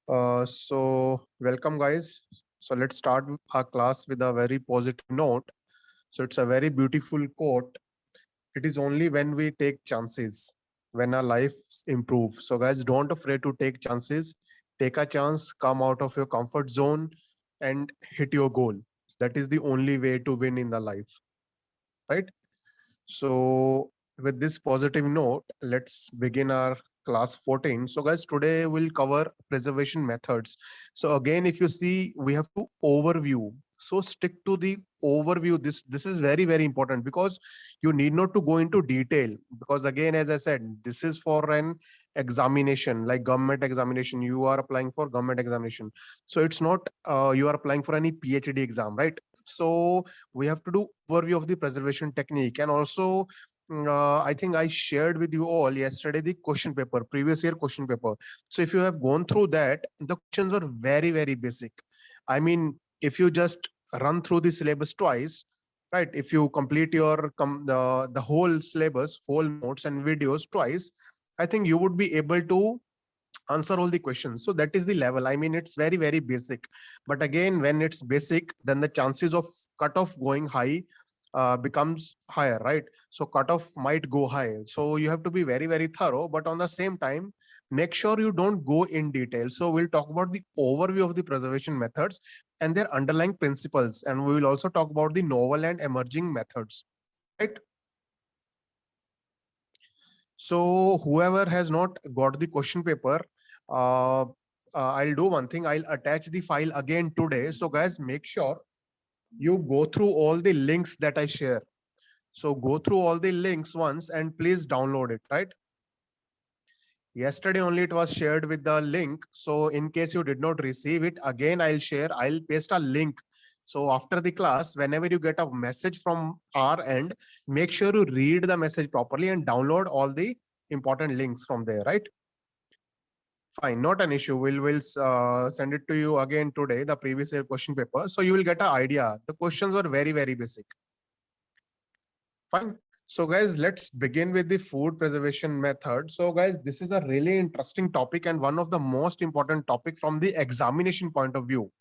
Welcome guys. So let's start our class with a very positive note. So it's a very beautiful quote. It is only when we take chances when our lives improve. So guys, don't afraid to take chances. Take a chance, come out of your comfort zone and hit your goal. That is the only way to win in the life, right? So, with this positive note, let's begin our class 14. So, guys, today we'll cover preservation methods. So, again, if you see, we have to overview. So, stick to the overview. This is very very important because you need not to go into detail because again, as I said, this is for an examination like government examination. You are applying for government examination, so it's not you are applying for any PhD exam, right? So we have to do overview of the preservation technique and also I think I shared with you all yesterday the question paper, previous year question paper. So if you have gone through that, the questions are very very basic. I mean, if you just run through the syllabus twice, right, if you complete your the whole syllabus, whole notes and videos twice, I think you would be able to answer all the questions. So that is the level. I mean, it's very very basic, but again, when it's basic, then the chances of cutoff going high becomes higher, right? So cutoff might go high, so you have to be very very thorough, but on the same time, make sure you don't go in detail. So we'll talk about the overview of the preservation methods and their underlying principles, and we will also talk about the novel and emerging methods, right? So whoever has not got the question paper, uh, I'll do one thing. I'll attach the file again today. So guys, make sure you go through all the links that I share. So go through all the links once and please download it, right? Yesterday only it was shared with the link. So in case you did not receive it, again I'll share, I'll paste a link. So after the class, whenever you get a message from our end, make sure you read the message properly and download all the important links from there, right? Fine, not an issue. We'll send it to you again today, the previous year question paper. So you will get an idea. The questions were very, very basic. Fine. So guys, let's begin with the food preservation method. So guys, this is a really interesting topic and one of the most important topic from the examination point of view.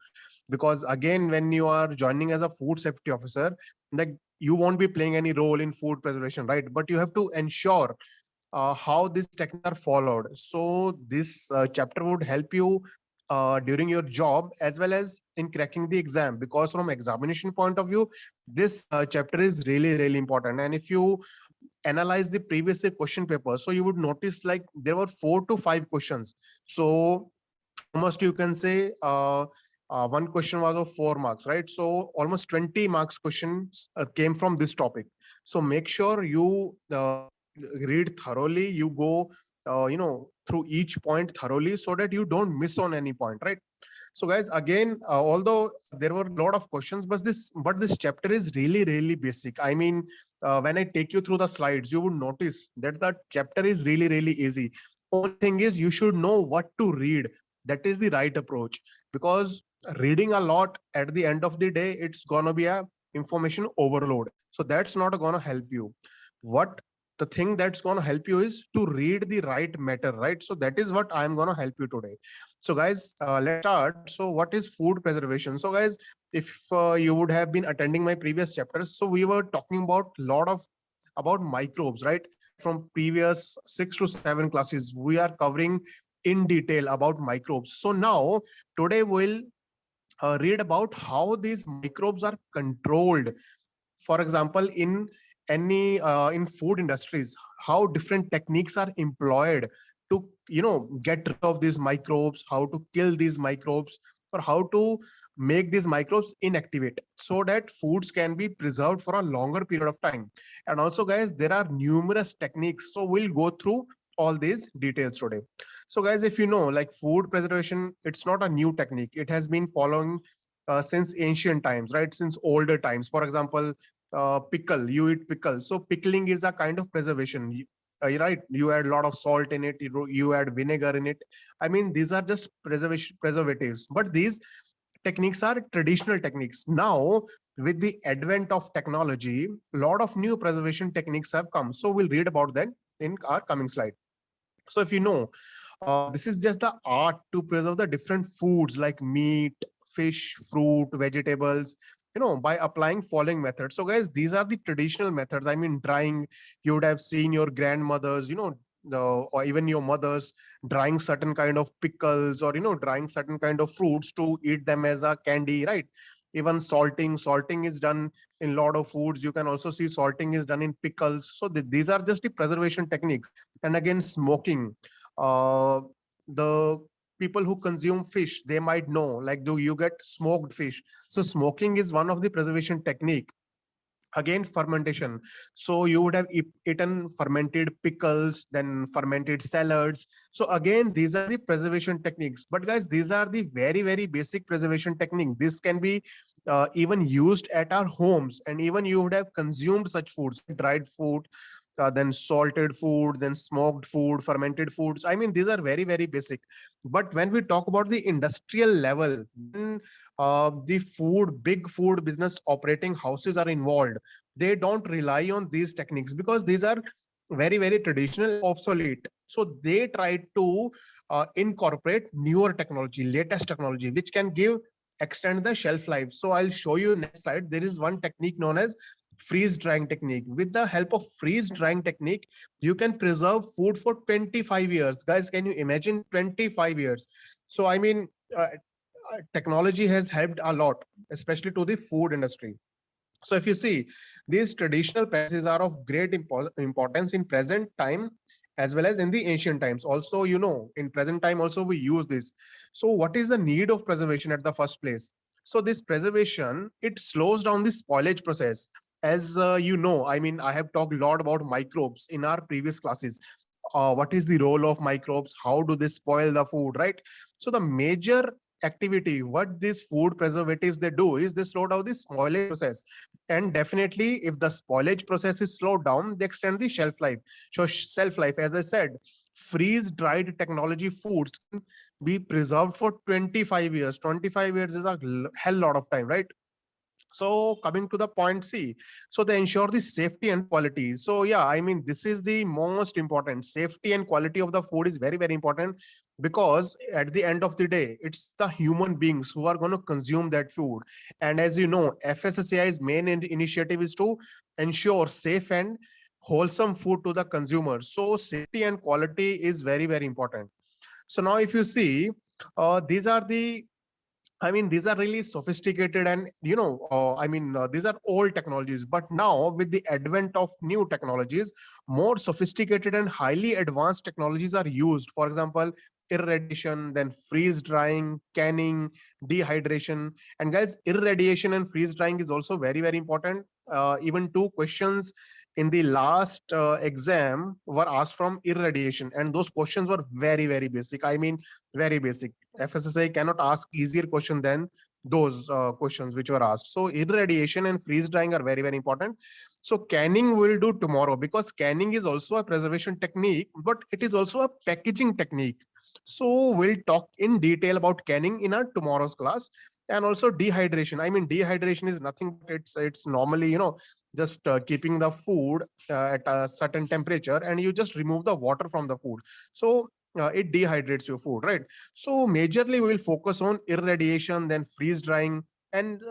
Because again, when you are joining as a food safety officer, like you won't be playing any role in food preservation, right? But you have to ensure how these techniques are followed. So this chapter would help you during your job as well as in cracking the exam, because from examination point of view, this chapter is really really important. And if you analyze the previous year question paper, so you would notice like there were 4 to 5 questions. So almost you can say one question was of 4 marks, right? So almost 20 marks questions came from this topic. So make sure you read thoroughly, you go through each point thoroughly so that you don't miss on any point, right? So guys, again, although there were a lot of questions, but this chapter is really really basic. I mean, when I take you through the slides, you would notice that the chapter is really really easy. Only thing is you should know what to read. That is the right approach, because reading a lot at the end of the day, it's gonna be a information overload. So that's not gonna help you. What the thing that's going to help you is to read the right matter, right? So that is what I'm going to help you today. So guys, let's start. So what is food preservation? So guys, if you would have been attending my previous chapters, so we were talking about lot of about microbes, right? From previous 6 to 7 classes, we are covering in detail about microbes. So now today we'll read about how these microbes are controlled. For example, in any in food industries, how different techniques are employed to get rid of these microbes, how to kill these microbes, or how to make these microbes inactivate so that foods can be preserved for a longer period of time. And also guys, there are numerous techniques, so we'll go through all these details today. So guys, if you know, like food preservation, it's not a new technique. It has been following since ancient times, right? Since older times. For example, pickle, you eat pickle, so pickling is a kind of preservation. Right, you add a lot of salt in it, you add vinegar in it. I mean, these are just preservatives, but these techniques are traditional techniques. Now with the advent of technology, a lot of new preservation techniques have come, so we'll read about that in our coming slide. So if you know, this is just the art to preserve the different foods like meat, fish, fruit, vegetables, by applying following methods. So guys, these are the traditional methods. I mean, drying, you would have seen your grandmothers, or even your mothers drying certain kind of pickles, or drying certain kind of fruits to eat them as a candy, right? Even salting is done in a lot of foods. You can also see salting is done in pickles. So these are just the preservation techniques. And again, smoking, uh, the people who consume fish, they might know, like, do you get smoked fish? So smoking is one of the preservation technique. Again, fermentation, so you would have eaten fermented pickles, then fermented salads. So again, these are the preservation techniques. But guys, these are the very, very basic preservation technique. This can be even used at our homes, and even you would have consumed such foods, dried food, then salted food, then smoked food, fermented foods. I mean, these are very, very basic. But when we talk about the industrial level, then the big food business operating houses are involved. They don't rely on these techniques because these are very, very traditional, obsolete. So they try to incorporate newer technology, latest technology, which can extend the shelf life. So I'll show you next slide. There is one technique known as freeze drying technique. With the help of freeze drying technique, you can preserve food for 25 years. Guys, can you imagine 25 years? So I mean, technology has helped a lot, especially to the food industry. So if you see, these traditional practices are of great importance in present time as well as in the ancient times. Also, in present time also we use this. So what is the need of preservation at the first place? So this preservation, it slows down the spoilage process. As I mean, I have talked a lot about microbes in our previous classes. What is the role of microbes? How do they spoil the food, right? So the major activity what these food preservatives they do is they slow down the spoilage process. And definitely, if the spoilage process is slowed down, they extend the shelf life. So shelf life, as I said, freeze dried technology foods can be preserved for 25 years. 25 years is a hell lot of time, right? So coming to the point C, so they ensure the safety and quality. So yeah, I mean, this is the most important. Safety and quality of the food is very, very important, because at the end of the day, it's the human beings who are going to consume that food. And as you know, FSSAI's main initiative is to ensure safe and wholesome food to the consumer. So safety and quality is very, very important. So now if you see, these are the, I mean, these are really sophisticated, and these are old technologies. But now, with the advent of new technologies, more sophisticated and highly advanced technologies are used. For example, irradiation, then freeze drying, canning, dehydration. And guys, irradiation and freeze drying is also very, very important. Even two questions in the last exam were asked from irradiation, and those questions were very, very basic. I mean, very basic. FSSAI cannot ask easier question than those questions which were asked. So irradiation and freeze drying are very, very important. So canning we'll do tomorrow, because canning is also a preservation technique, but it is also a packaging technique. So we'll talk in detail about canning in our tomorrow's class. And also dehydration. I mean, dehydration is nothing but it's normally, just keeping the food at a certain temperature, and you just remove the water from the food. So it dehydrates your food, right? So majorly we will focus on irradiation, then freeze drying, and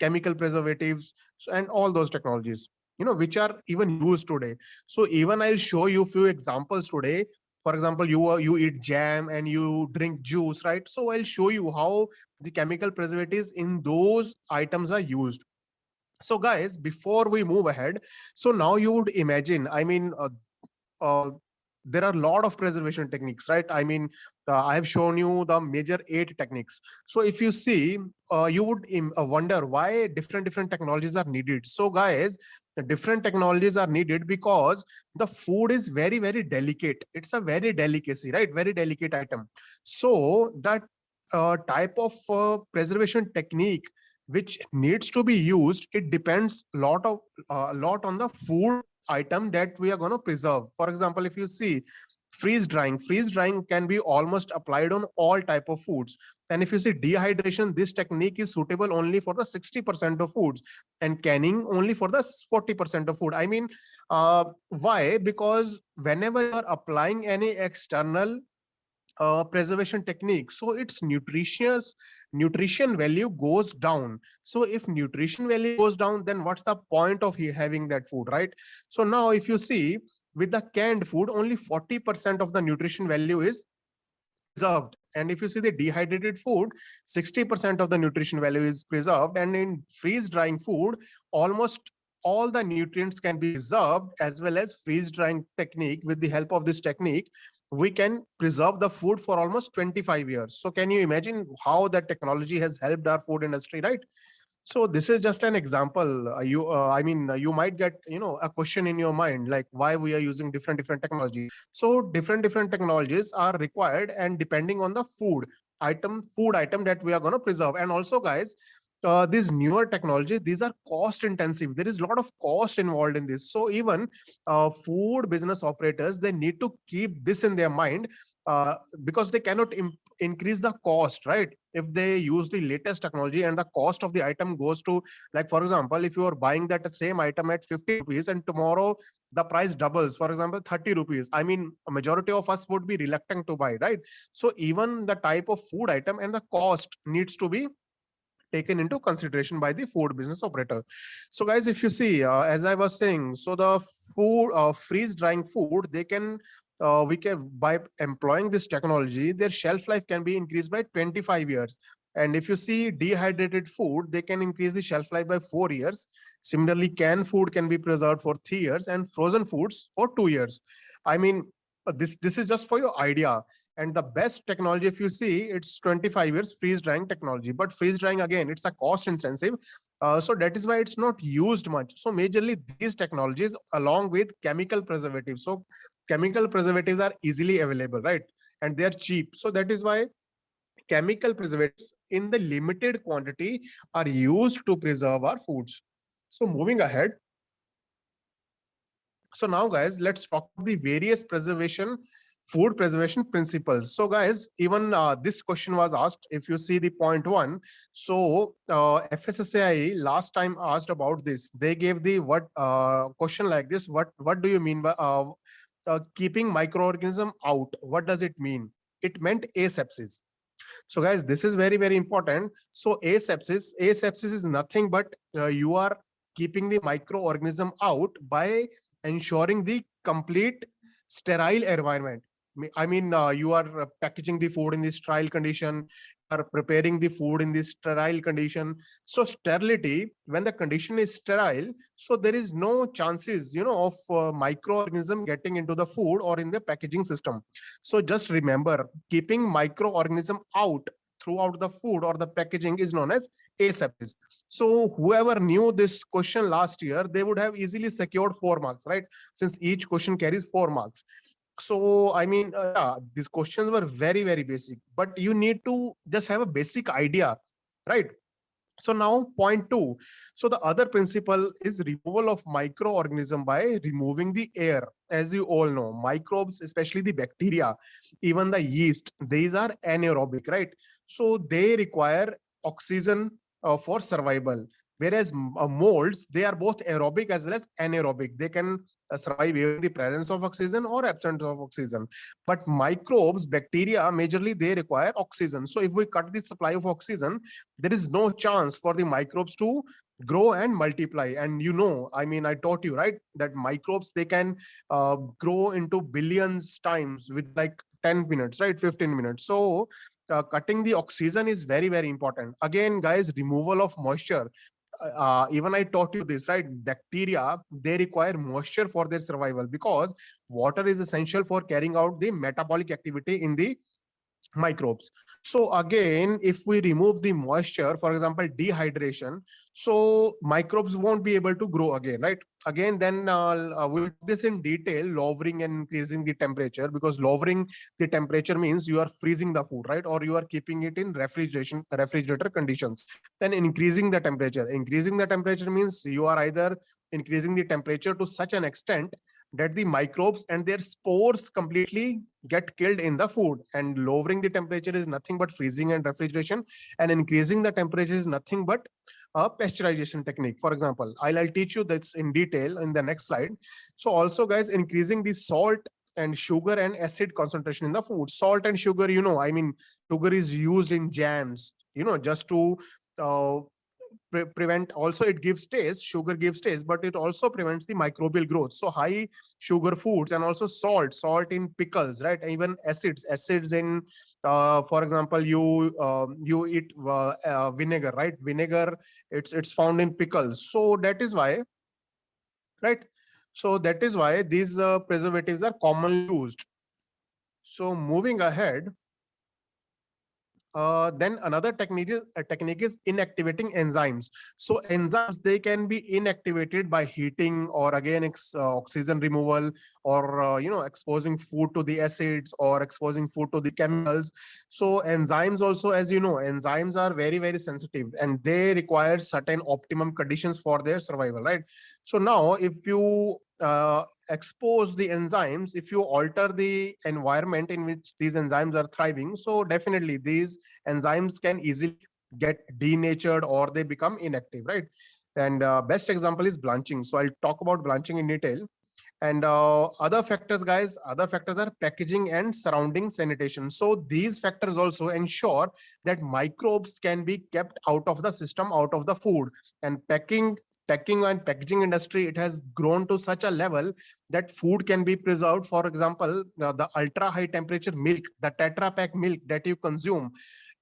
chemical preservatives, and all those technologies, which are even used today. So even I'll show you few examples today. For example, you eat jam and you drink juice, right? So I'll show you how the chemical preservatives in those items are used. So guys, before we move ahead, so now you would imagine, I mean, uh, there are a lot of preservation techniques, right? I mean, I have shown you the major 8 techniques. So if you see, you would wonder why different technologies are needed. So guys, the different technologies are needed because the food is very, very delicate. It's a very delicacy, right? Very delicate item. So that type of preservation technique which needs to be used, it depends a lot on the food item that we are going to preserve. For example, if you see, Freeze drying can be almost applied on all type of foods. And if you see dehydration, this technique is suitable only for the 60% of foods, and canning only for the 40% of food. I mean, why? Because whenever you are applying any external preservation technique, so its nutrition value goes down. So if nutrition value goes down, then what's the point of having that food, right? So now if you see, with the canned food, only 40% of the nutrition value is preserved. And if you see the dehydrated food, 60% of the nutrition value is preserved. And in freeze drying food, almost all the nutrients can be preserved. As well as freeze drying technique, with the help of this technique, we can preserve the food for almost 25 years. So can you imagine how that technology has helped our food industry, right? So this is just an example. You might get, a question in your mind, like why we are using different technologies. So different technologies are required, and depending on the food item that we are going to preserve. And also, guys, these newer technologies, these are cost intensive. There is a lot of cost involved in this. So even food business operators, they need to keep this in their mind, because they cannot increase the cost, right? If they use the latest technology and the cost of the item goes to, like for example, if you are buying that same item at 50 rupees and tomorrow the price doubles, for example 30 rupees, I mean, a majority of us would be reluctant to buy, right? So even the type of food item and the cost needs to be taken into consideration by the food business operator. So guys, if you see, as I was saying, so the food freeze drying food, they can we can, by employing this technology, their shelf life can be increased by 25 years. And if you see dehydrated food, they can increase the shelf life by 4 years. Similarly, canned food can be preserved for 3 years, and frozen foods for 2 years. I mean, this is just for your idea. And the best technology, if you see, it's 25 years freeze drying technology. But freeze drying, again, it's a cost intensive. So that is why it's not used much. So majorly these technologies along with chemical preservatives. So chemical preservatives are easily available, right? And they're cheap. So that is why chemical preservatives in the limited quantity are used to preserve our foods. So moving ahead. So now, guys, let's talk about the various food preservation principles. So guys, even this question was asked. If you see the point one, so FSSAI last time asked about this. They gave the question like this: what do you mean by keeping microorganism out? What does it mean? It meant asepsis. So guys, this is very important. So asepsis is nothing but you are keeping the microorganism out by ensuring the complete sterile environment. I mean, you are packaging the food in the sterile condition, you are preparing the food in the sterile condition. So sterility, when the condition is sterile, so there is no chances, of microorganism getting into the food or in the packaging system. So just remember, keeping microorganism out throughout the food or the packaging is known as asepsis. So whoever knew this question last year, they would have easily secured 4 marks, right? Since each question carries 4 marks. So I mean, yeah, these questions were very basic, but you need to just have a basic idea, right? So now point two. So the other principle is removal of microorganism by removing the air. As you all know, microbes, especially the bacteria, even the yeast, these are anaerobic, right? So they require oxygen for survival. Whereas molds, they are both aerobic as well as anaerobic. They can survive even in the presence of oxygen or absence of oxygen. But microbes, bacteria, majorly they require oxygen. So if we cut the supply of oxygen, there is no chance for the microbes to grow and multiply. And I mean, I taught you, right, that microbes, they can grow into billions times with like 10 minutes, right? 15 minutes. So cutting the oxygen is very important. Again, guys, removal of moisture. Even I taught you this, right? Bacteria, they require moisture for their survival, because water is essential for carrying out the metabolic activity in the microbes. So again, if we remove the moisture, for example, dehydration, so microbes won't be able to grow again, right? Again, then we'll talk this in detail, lowering and increasing the temperature, because lowering the temperature means you are freezing the food, right? Or you are keeping it in refrigerator conditions. Then increasing the temperature. Increasing the temperature means you are either increasing the temperature to such an extent that the microbes and their spores completely get killed in the food. And lowering the temperature is nothing but freezing and refrigeration. And increasing the temperature is nothing but a pasteurization technique. For example, I'll teach you this in detail in the next slide. So also, guys, increasing the salt and sugar and acid concentration in the food. Salt and sugar, I mean, sugar is used in jams, just to uh, prevent. Also, it gives taste. Sugar gives taste, but it also prevents the microbial growth. So high sugar foods, and also salt in pickles, right? Even acids in, for example, you eat vinegar, right? Vinegar, it's found in pickles. So that is why, right? So that is why these preservatives are commonly used. So moving ahead, then another technique is inactivating enzymes. So enzymes, they can be inactivated by heating, or again oxygen removal, or exposing food to the acids, or exposing food to the chemicals. So enzymes also, as you know, enzymes are very, very sensitive, and they require certain optimum conditions for their survival, right? So now, if you expose the enzymes, if you alter the environment in which these enzymes are thriving, so definitely these enzymes can easily get denatured, or they become inactive, right? And best example is blanching. So I'll talk about blanching in detail. And other factors, guys, other factors are packaging and surrounding sanitation. So these factors also ensure that microbes can be kept out of the system, out of the food. And packing and packaging industry, it has grown to such a level that food can be preserved. For example, the ultra high temperature milk, the Tetra Pak milk that you consume,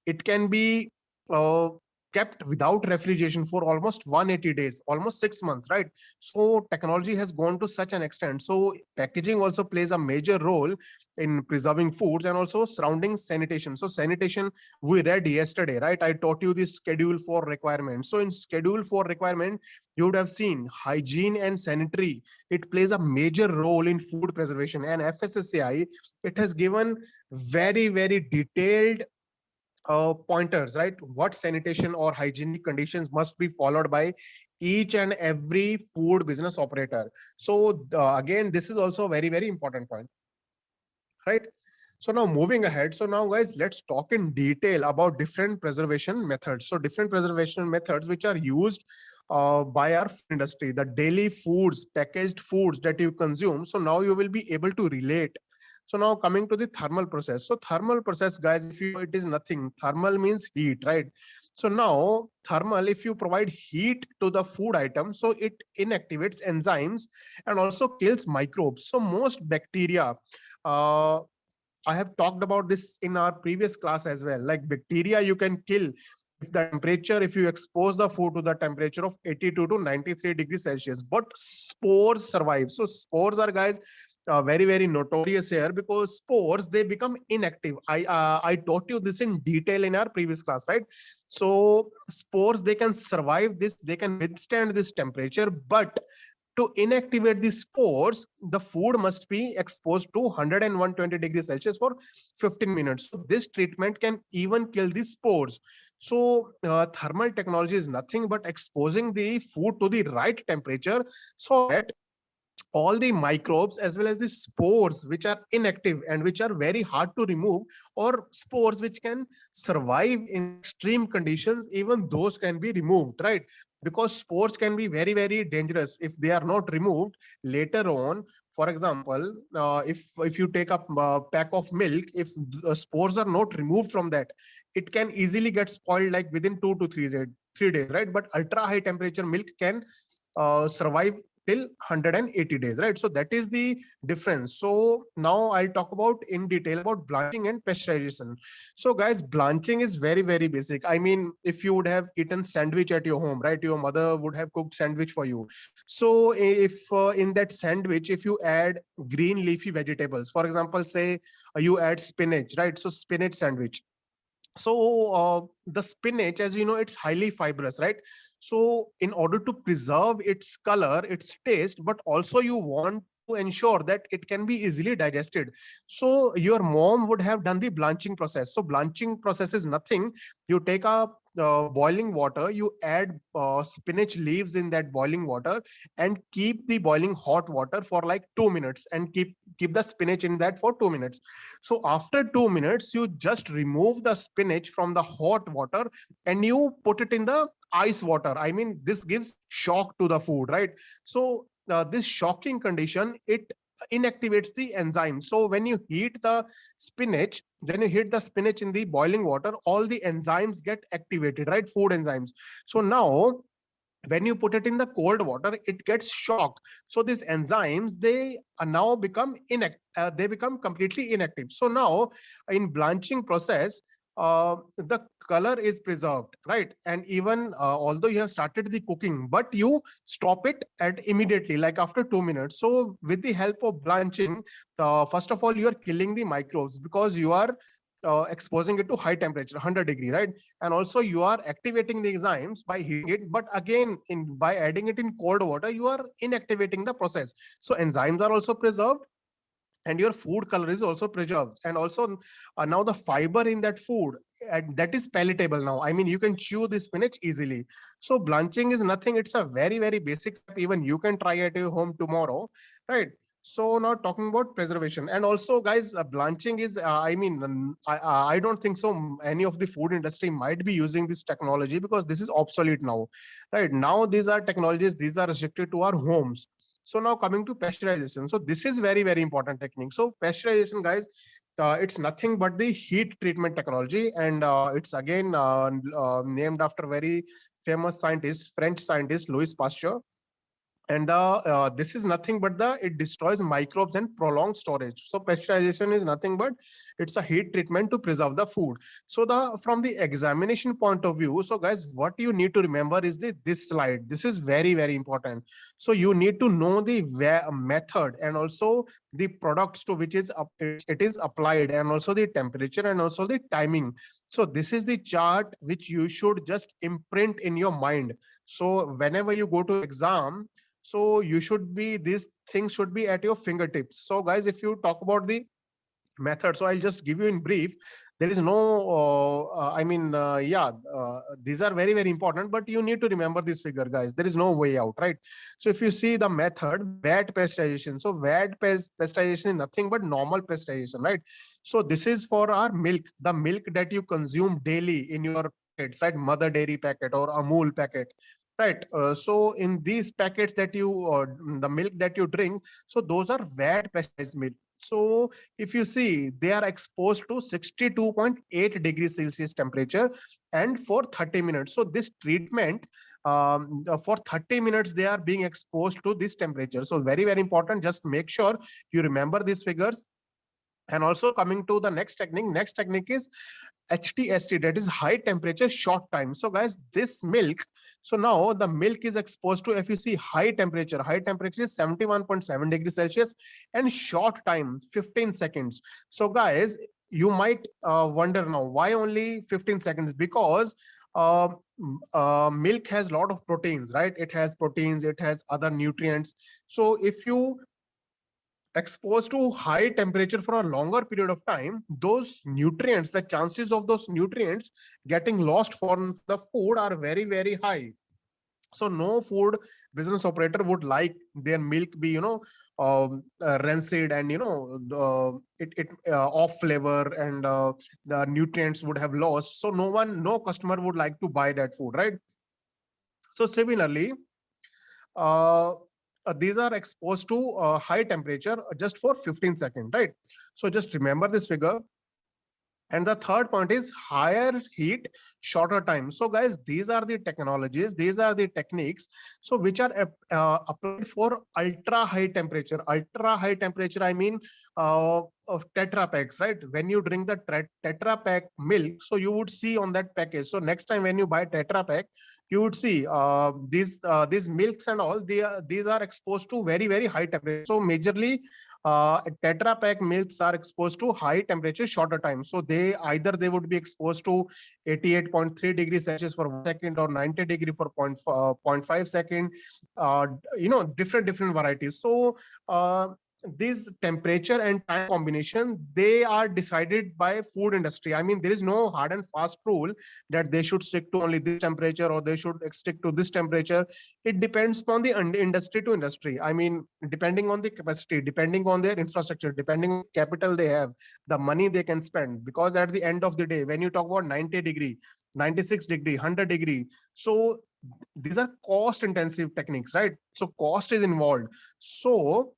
it can be uh, kept without refrigeration for almost 180 days, almost 6 months, right? So technology has gone to such an extent. So packaging also plays a major role in preserving foods, and also surrounding sanitation. So sanitation, we read yesterday, right? I taught you the schedule 4 requirement. So in schedule 4 requirement, you would have seen hygiene and sanitary, it plays a major role in food preservation. And FSSAI, it has given very, very detailed pointers, right? What sanitation or hygienic conditions must be followed by each and every food business operator. So again, this is also a very, very important point, right? So now moving ahead, so now guys, let's talk in detail about different preservation methods. So different preservation methods which are used by our food industry, the daily foods, packaged foods that you consume. So now you will be able to relate. So now coming to the thermal process. So thermal process, guys, if you know, it is nothing. Thermal means heat, right? So now thermal, if you provide heat to the food item, so it inactivates enzymes and also kills microbes. So most bacteria, uh, I have talked about this in our previous class as well. Like bacteria, you can kill if the temperature, if you expose the food to the temperature of 82 to 93 degrees Celsius, but spores survive. So spores are, guys, very, very notorious here, because spores, they become inactive. I taught you this in detail in our previous class, right? So spores, they can survive this, they can withstand this temperature, but to inactivate the spores, the food must be exposed to 100 and 120 degrees Celsius for 15 minutes. So this treatment can even kill the spores. So thermal technology is nothing but exposing the food to the right temperature, so that all the microbes as well as the spores which are inactive and which are very hard to remove, or spores which can survive in extreme conditions, even those can be removed, right? Because spores can be very, very dangerous if they are not removed later on. For example, if you take a pack of milk, if the spores are not removed from that, it can easily get spoiled like within 2 to 3 days, right? But ultra high temperature milk can survive till 180 days, right? So that is the difference. So now I'll talk about in detail about blanching and pasteurization. So guys, blanching is very, very basic. I mean, if you would have eaten sandwich at your home, right, your mother would have cooked sandwich for you. So if in that sandwich, if you add green leafy vegetables, for example, say you add spinach, right? So spinach sandwich, So the spinach, as you know, it's highly fibrous, right? So in order to preserve its color, its taste, but also you want to ensure that it can be easily digested. So your mom would have done the blanching process. So blanching process is nothing. You take a boiling water, you add spinach leaves in that boiling water, and keep the boiling hot water for like 2 minutes, and keep the spinach in that for 2 minutes. So after 2 minutes, you just remove the spinach from the hot water and you put it in the ice water. I mean, this gives shock to the food, right? So this shocking condition, it inactivates the enzyme. So when you heat the spinach, when you heat the spinach in the boiling water, all the enzymes get activated, right? Food enzymes. So now when you put it in the cold water, it gets shocked. So these enzymes, they are now become they become completely inactive. So now in blanching process, the color is preserved, right? And even although you have started the cooking, but you stop it at immediately, like after 2 minutes. So with the help of blanching, first of all, you are killing the microbes, because you are exposing it to high temperature, 100 degree, right? And also you are activating the enzymes by heating it, but again, by adding it in cold water, you are inactivating the process. So enzymes are also preserved, and your food color is also preserved, and also now the fiber in that food, and that is palatable now. I mean, you can chew the spinach easily. So blanching is nothing, it's a very very basic step. Even you can try at your home tomorrow, right? So now talking about preservation, and also guys, blanching is I mean, I don't think so any of the food industry might be using this technology, because this is obsolete now, right? Now these are technologies, these are restricted to our homes. So now coming to pasteurization. So this is very, very important technique. So pasteurization, guys, it's nothing but the heat treatment technology. And it's again named after very famous scientist, French scientist, Louis Pasteur. And this is nothing but it destroys microbes and prolonged storage. So pasteurization is nothing but it's a heat treatment to preserve the food. So the from the examination point of view, so guys, what you need to remember is this slide. This is very very important. So you need to know the method, and also the products to which it is applied, and also the temperature, and also the timing. So this is the chart which you should just imprint in your mind. So whenever you go to exam, so you should be, these things should be at your fingertips. So guys, if you talk about the method, so I'll just give you in brief. There is no I mean, these are very very important, but you need to remember this figure, guys. There is no way out, right? So if you see the method, wet pasteurization. So pasteurization is nothing but normal pasteurization, right? So this is for our milk, the milk that you consume daily in your packets, right? Mother dairy packet or Amul packet, right? So in these packets that you the milk that you drink, so those are wet pasteurized milk. So if you see, they are exposed to 62.8 degrees Celsius temperature, and for 30 minutes. So this treatment, for 30 minutes, they are being exposed to this temperature. So very, very important. Just make sure you remember these figures. And also coming to the next technique is HTST, that is high temperature short time. So guys, this milk, so now the milk is exposed to, if you see, high temperature is 71.7 degrees Celsius, and short time 15 seconds. So guys, you might wonder now, why only 15 seconds? Because uh, milk has a lot of proteins, right? It has proteins, it has other nutrients. So if you exposed to high temperature for a longer period of time, those nutrients, the chances of those nutrients getting lost from the food are very, very high. So no food business operator would like their milk be, rancid, and off flavor, and the nutrients would have lost. So no customer would like to buy that food, right? So similarly, uh, these are exposed to high temperature just for 15 seconds, right? So just remember this figure. And the third point is higher heat, shorter time. So guys, these are the technologies, these are the techniques, so which are applied for ultra high temperature. Ultra high temperature, I mean, of Tetra packs, right? When you drink the Tetra pack milk, so you would see on that package. So next time when you buy Tetra pack, you would see these milks and all, these are exposed to very, very high temperature. So majorly Tetra Pak milks are exposed to high temperature shorter time. So they either they would be exposed to 88.3 degrees Celsius for 1 second, or 90 degree for 0.5 second, different varieties. So this temperature and time combination, they are decided by food industry. I mean, there is no hard and fast rule that they should stick to only this temperature or they should stick to this temperature. It depends on the industry to industry. I mean, depending on the capacity, depending on their infrastructure, depending on capital they have, the money they can spend. Because at the end of the day, when you talk about 90 degree, 96 degree, 100 degree, so these are cost intensive techniques, right? So cost is involved. So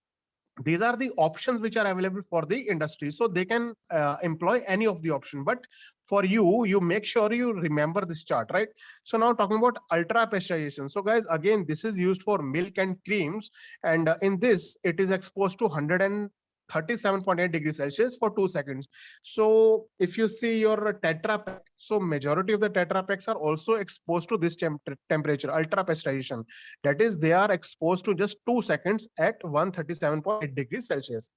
these are the options which are available for the industry, so they can employ any of the option. But for you make sure you remember this chart, right? So now talking about ultra pasteurization. So guys, again, this is used for milk and creams, and in this it is exposed to 137.8 degrees Celsius for 2 seconds. So if you see your Tetra Pak, so majority of the Tetra Paks are also exposed to this temperature, ultra pasteurization. That is, they are exposed to just 2 seconds at 137.8 degrees Celsius.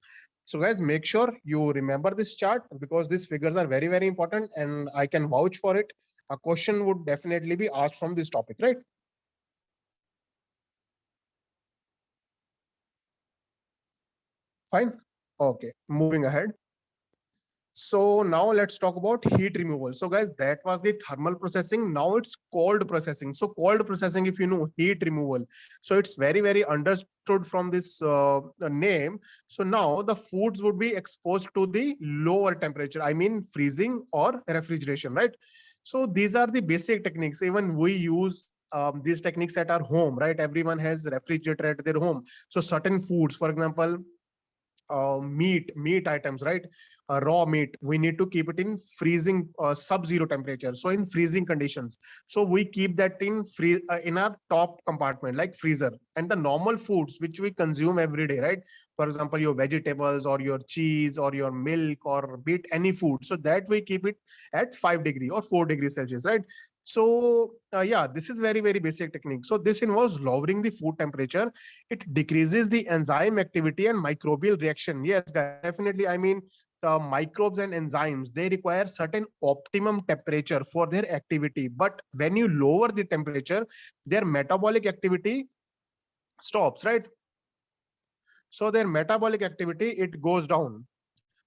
So guys, make sure you remember this chart, because these figures are very, very important and I can vouch for it. A question would definitely be asked from this topic, right? Fine. Okay, moving ahead. So now let's talk about heat removal. So guys, that was the thermal processing. Now it's cold processing. So cold processing, if you know, heat removal. So it's very, very understood from this name. So now the foods would be exposed to the lower temperature. I mean, freezing or refrigeration, right? So these are the basic techniques. Even we use these techniques at our home, right? Everyone has refrigerator at their home. So certain foods, for example, meat items, right? Raw meat, we need to keep it in freezing sub-zero temperature, so in freezing conditions. So we keep that in our top compartment, like freezer. And the normal foods which we consume every day, right? For example, your vegetables or your cheese or your milk or beet, any food, so that we keep it at 5 degree or 4 degrees Celsius, right? So yeah, this is very, very basic technique. So this involves lowering the food temperature. It decreases the enzyme activity and microbial reaction. Yes, definitely. I mean, microbes and enzymes, they require certain optimum temperature for their activity. But when you lower the temperature, their metabolic activity stops, right? So their metabolic activity, it goes down.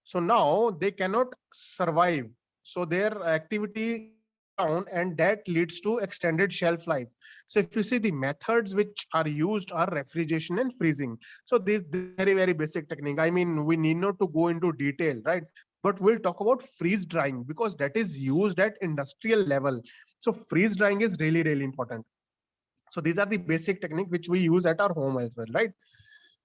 So now they cannot survive. So their activity down, and that leads to extended shelf life. So if you see, the methods which are used are refrigeration and freezing. So this very, very basic technique. I mean, we need not to go into detail, right? But we'll talk about freeze drying, because that is used at industrial level. So freeze drying is really, really important. So these are the basic technique which we use at our home as well, right?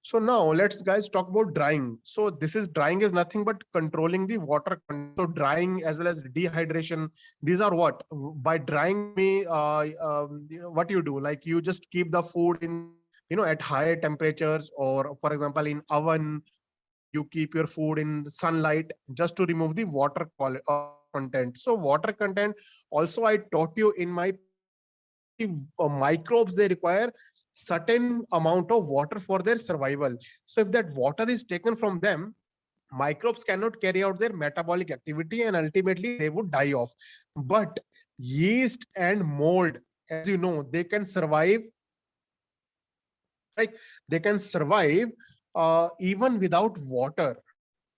So now let's guys talk about drying. So this is, drying is nothing but controlling the water content. So drying as well as dehydration, these are what? By drying me, what you do, like you just keep the food in, at higher temperatures, or for example, in oven, you keep your food in sunlight just to remove the water content. So water content, also I taught you in my microbes, they require certain amount of water for their survival. So if that water is taken from them, microbes cannot carry out their metabolic activity and ultimately they would die off. But yeast and mold, as you know, they can survive, right? They can survive even without water,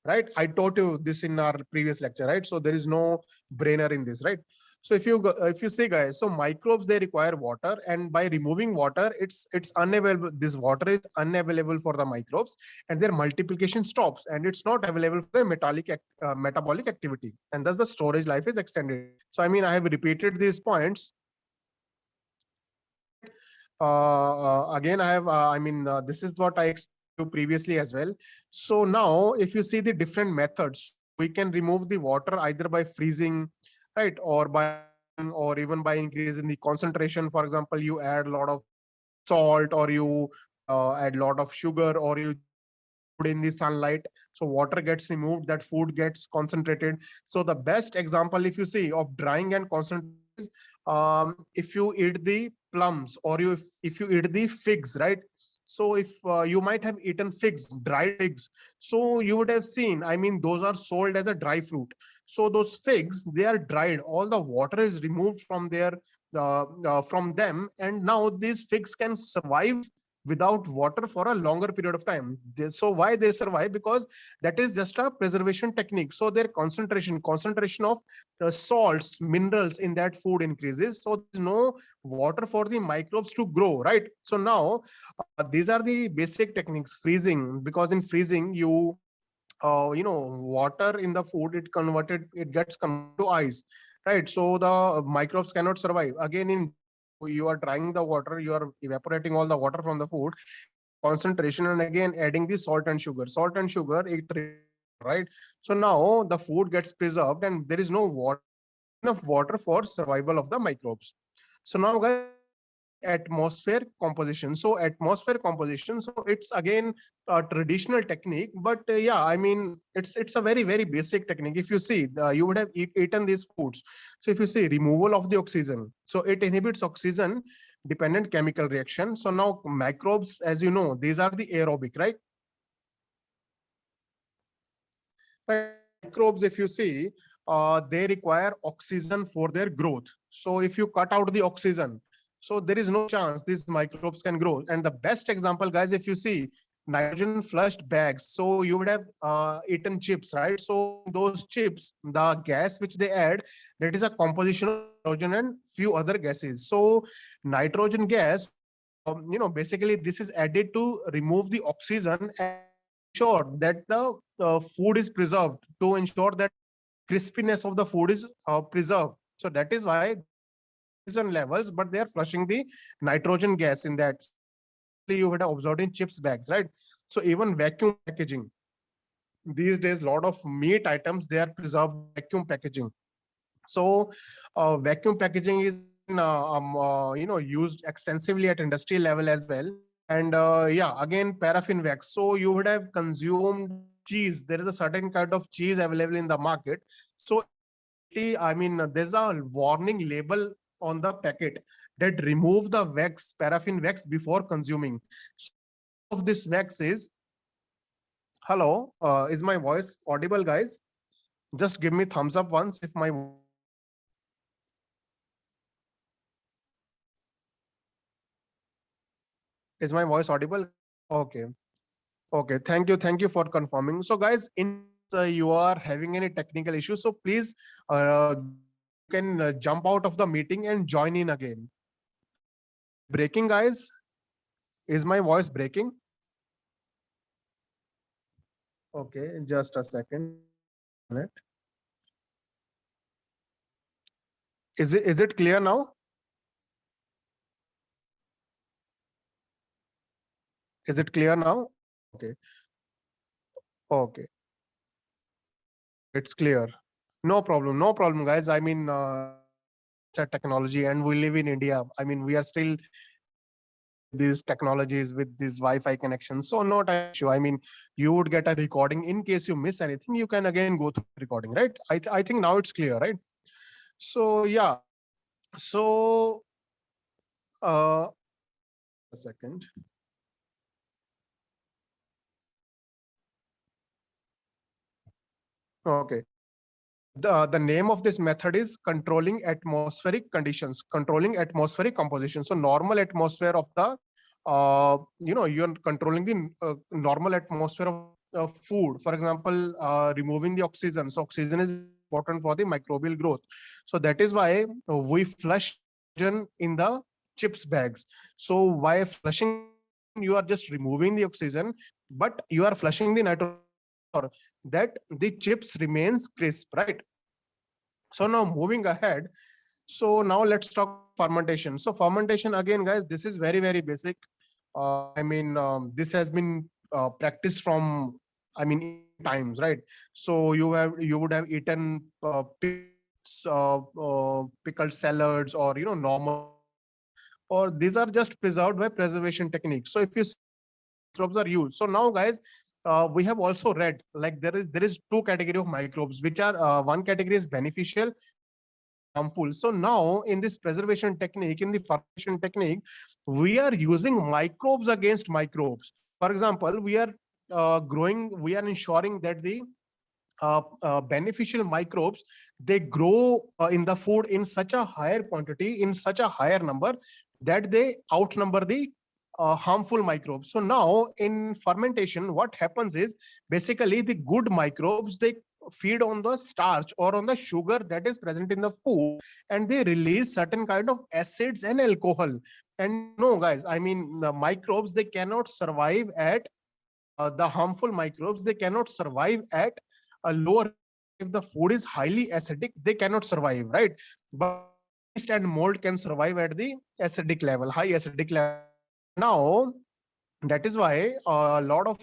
right? I taught you this in our previous lecture, right? So there is no brainer in this, right? So if you see, guys, so microbes, they require water, and by removing water, it's unavailable. This water is unavailable for the microbes, and their multiplication stops, and it's not available for their metabolic activity, and thus the storage life is extended. So I mean, I have repeated these points. Again, I have. This is what I explained you previously as well. So now, if you see the different methods, we can remove the water either by freezing, right, or even by increasing the concentration. For example, you add a lot of salt, or you add a lot of sugar, or you put in the sunlight. So water gets removed, that food gets concentrated. So the best example, if you see, of drying and concentration, if you eat the plums, or if you eat the figs, right? So if you might have eaten figs, dried figs, so you would have seen, I mean, those are sold as a dry fruit. So those figs, they are dried, all the water is removed from their from them, and now these figs can survive without water for a longer period of time. So why they survive? Because that is just a preservation technique. So their concentration of salts, minerals in that food increases, so there's no water for the microbes to grow, right? So now these are the basic techniques. Freezing, because in freezing water in the food, it gets converted to ice, right? So the microbes cannot survive. Again, in you are drying the water, you are evaporating all the water from the food concentration, and again adding the salt and sugar, right? So now the food gets preserved, and there is no water, enough water for survival of the microbes. So now, guys, atmosphere composition. So atmosphere composition, so it's again a traditional technique, but yeah, I mean, it's a very basic technique. If you see, you would have eaten these foods. So if you see removal of the oxygen, so it inhibits oxygen dependent chemical reaction. So now microbes, as you know, these are the aerobic, right? Microbes, if you see, they require oxygen for their growth. So if you cut out the oxygen, so there is no chance these microbes can grow. And the best example, guys, if you see nitrogen flushed bags, so you would have eaten chips, right? So those chips, the gas which they add, that is a composition of nitrogen and few other gases. So nitrogen gas, basically this is added to remove the oxygen and ensure that the food is preserved, to ensure that crispiness of the food is preserved. So that is why oxygen levels, but they are flushing the nitrogen gas in that. You would have observed in chips bags, right? So even vacuum packaging, these days a lot of meat items, they are preserved vacuum packaging. So vacuum packaging is used extensively at industrial level as well. And yeah, again, paraffin wax. So you would have consumed cheese. There is a certain kind of cheese available in the market. So I mean, there's a warning label on the packet that remove the wax, paraffin wax, before consuming. So of this wax is, hello, is my voice audible, guys? Just give me thumbs up once if my, is my voice audible? Okay. Okay. Thank you for confirming. So guys, in you are having any technical issues, so please you can jump out of the meeting and join in again. Breaking, guys? Is my voice breaking? Okay, just a second. Is it clear now? Is it clear now? Okay. Okay. It's clear. No problem. No problem, guys. I mean, it's a technology, and we live in India. I mean, we are still these technologies with these Wi-Fi connections. So not an issue. I mean, you would get a recording. In case you miss anything, you can again go through the recording, right? I think now it's clear, right? So yeah. So a second. Okay. The name of this method is controlling atmospheric conditions, controlling atmospheric composition. So normal atmosphere of the, you're controlling the normal atmosphere of food. For example, removing the oxygen. So oxygen is important for the microbial growth. So that is why we flush in the chips bags. So why flushing? You are just removing the oxygen, but you are flushing the nitrogen that the chips remains crisp, right? So now moving ahead, so now let's talk fermentation. So fermentation, again, guys, this is very basic. I mean, this has been practiced from, I mean, times, right? So you would have eaten pickled salads, or normal, or these are just preserved by preservation techniques. So if you see, microbes are used. So now, guys, we have also read, like there is two category of microbes, which are one category is beneficial, harmful. So now in this preservation technique, in the fermentation technique, we are using microbes against microbes. For example, we are we are ensuring that the beneficial microbes, they grow in the food in such a higher quantity, in such a higher number, that they outnumber the harmful microbes. So now in fermentation, what happens is basically the good microbes, they feed on the starch or on the sugar that is present in the food, and they release certain kind of acids and alcohol. And no, guys, I mean, the microbes, they cannot survive at the harmful microbes, they cannot survive at a lower. If the food is highly acidic, they cannot survive, right? But yeast and mold can survive at the acidic level, high acidic level. Now that is why a lot of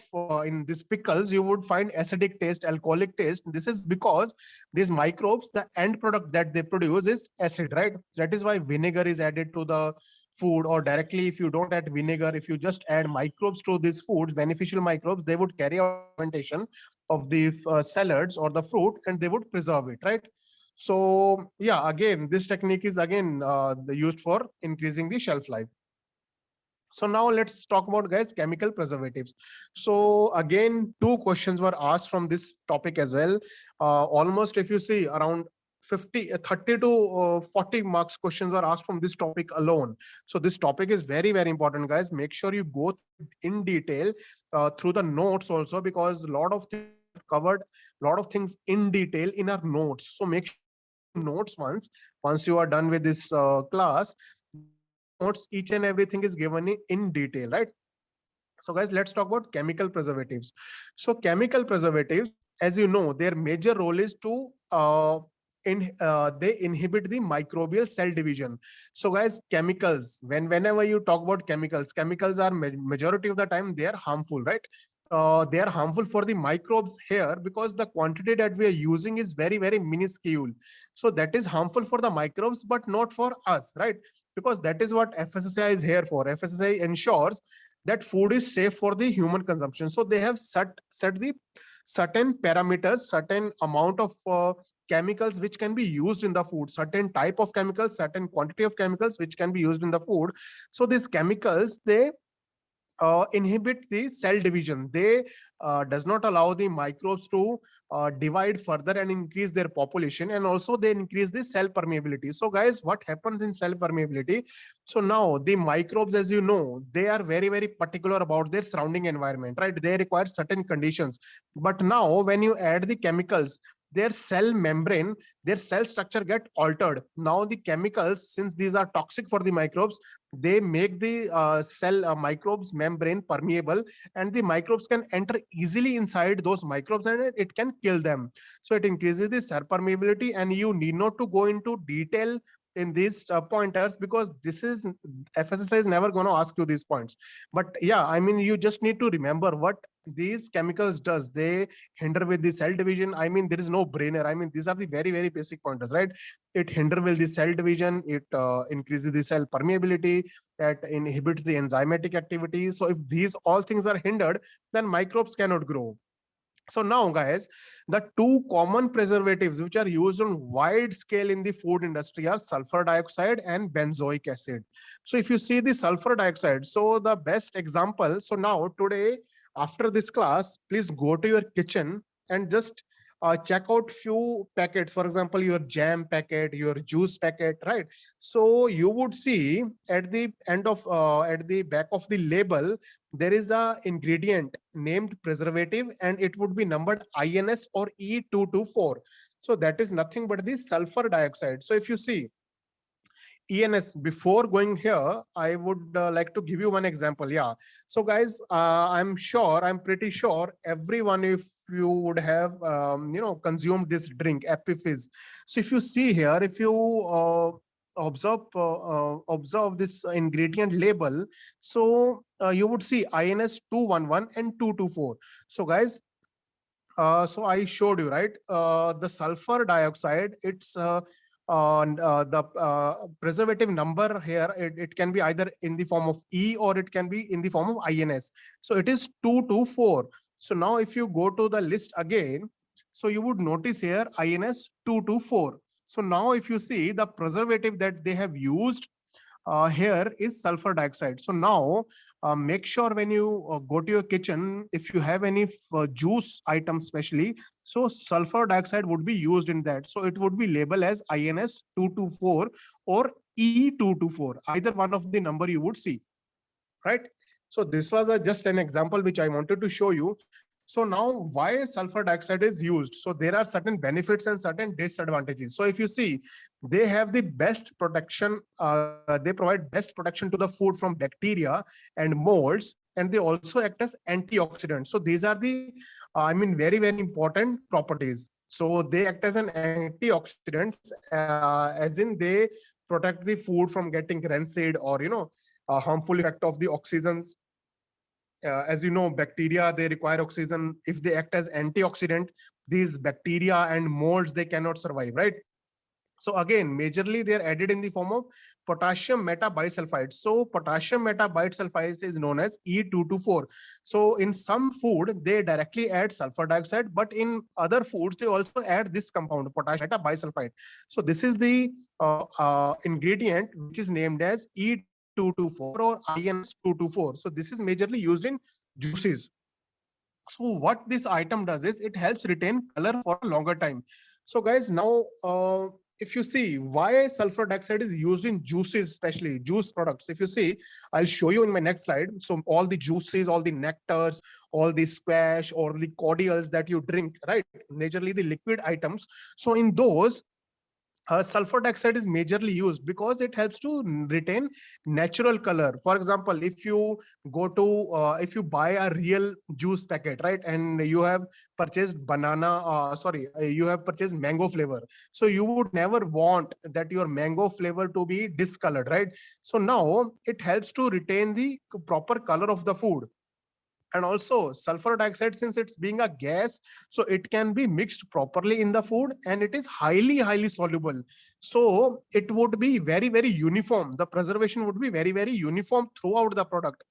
in these pickles you would find acidic taste, alcoholic taste. This is because these microbes, the end product that they produce is acid, right? That is why vinegar is added to the food, or directly if you don't add vinegar, if you just add microbes to these foods, beneficial microbes, they would carry out fermentation of the salads or the fruit, and they would preserve it, right? So yeah, again, this technique is again used for increasing the shelf life. So now let's talk about, guys, chemical preservatives. So again, two questions were asked from this topic as well. Almost, if you see, around 30 to 40 marks questions were asked from this topic alone. So this topic is very, very important, guys. Make sure you go in detail through the notes also, because a lot of things covered, a lot of things in detail in our notes. So make sure notes once you are done with this class, notes, each and everything is given in detail, right? So guys, let's talk about chemical preservatives. So chemical preservatives, as you know, their major role is to they inhibit the microbial cell division. So guys, chemicals, whenever you talk about chemicals, chemicals are majority of the time they are harmful, right? They are harmful for the microbes here because the quantity that we are using is very, very minuscule. So that is harmful for the microbes, but not for us, right? Because that is what FSSAI is here for. FSSAI ensures that food is safe for the human consumption. So they have set the certain parameters, certain amount of chemicals which can be used in the food, certain type of chemicals, certain quantity of chemicals which can be used in the food. So these chemicals, they inhibit the cell division. They does not allow the microbes to divide further and increase their population, and also they increase the cell permeability. So guys, what happens in cell permeability? So now the microbes, as you know, they are very, very particular about their surrounding environment, right? They require certain conditions. But now when you add the chemicals, their cell membrane, their cell structure get altered. Now the chemicals, since these are toxic for the microbes, they make the cell microbes membrane permeable, and the microbes can enter easily inside those microbes, and it can kill them. So it increases the cell permeability, and you need not to go into detail in these pointers, because this is, FSSAI is never going to ask you these points. But yeah, I mean, you just need to remember what these chemicals does. They hinder with the cell division. I mean, there is no brainer. I mean, these are the very, very basic pointers, right? It hinder with the cell division, it increases the cell permeability, that inhibits the enzymatic activity. So if these all things are hindered, then microbes cannot grow. So now, guys, the two common preservatives which are used on wide scale in the food industry are sulfur dioxide and benzoic acid. So if you see the sulfur dioxide, so the best example, so now today, after this class, please go to your kitchen and just check out few packets. For example, your jam packet, your juice packet, right? So you would see at the end of at the back of the label, there is a ingredient named preservative, and it would be numbered INS or E224. So that is nothing but the sulfur dioxide. So if you see ENS, before going here, I would like to give you one example. Yeah. So guys, I'm pretty sure everyone, if you would have, consumed this drink, Epifizz. So if you see here, if you observe this ingredient label, so you would see INS 211 and 224. So guys, so I showed you, right? The sulfur dioxide, it's the preservative number here, it can be either in the form of E or it can be in the form of INS. So it is 224. So now if you go to the list again, so you would notice here INS 224. So now if you see the preservative that they have used here is sulfur dioxide. So now make sure when you go to your kitchen, if you have any juice item especially, so sulfur dioxide would be used in that. So it would be labeled as INS 224 or E224, either one of the number you would see, right? So this was just an example which I wanted to show you. So now why sulfur dioxide is used? So there are certain benefits and certain disadvantages. So if you see, they have the best protection, they provide best protection to the food from bacteria and molds, and they also act as antioxidants. So these are the, very, very important properties. So they act as an antioxidant, as in they protect the food from getting rancid or, a harmful effect of the oxygens. As you know, bacteria, they require oxygen. If they act as antioxidant, these bacteria and molds, they cannot survive, right? So again, majorly they are added in the form of potassium metabisulfite. So potassium metabisulfite is known as E224. So in some food, they directly add sulfur dioxide, but in other foods, they also add this compound, potassium metabisulfite. So this is the ingredient which is named as E224 or INS224. So this is majorly used in juices. So what this item does is it helps retain color for a longer time. So guys, now if you see why sulfur dioxide is used in juices, especially juice products, if you see, I'll show you in my next slide. So all the juices, all the nectars, all the squash or the cordials that you drink, right? Majorly the liquid items. So in those, sulfur dioxide is majorly used because it helps to retain natural color. For example, if you go to if you buy a real juice packet, right, and you have purchased you have purchased mango flavor, so you would never want that your mango flavor to be discolored, right? So now it helps to retain the proper color of the food. And also sulfur dioxide, since it's being a gas, so it can be mixed properly in the food, and it is highly soluble. So it would be very uniform. The preservation would be very uniform throughout the product,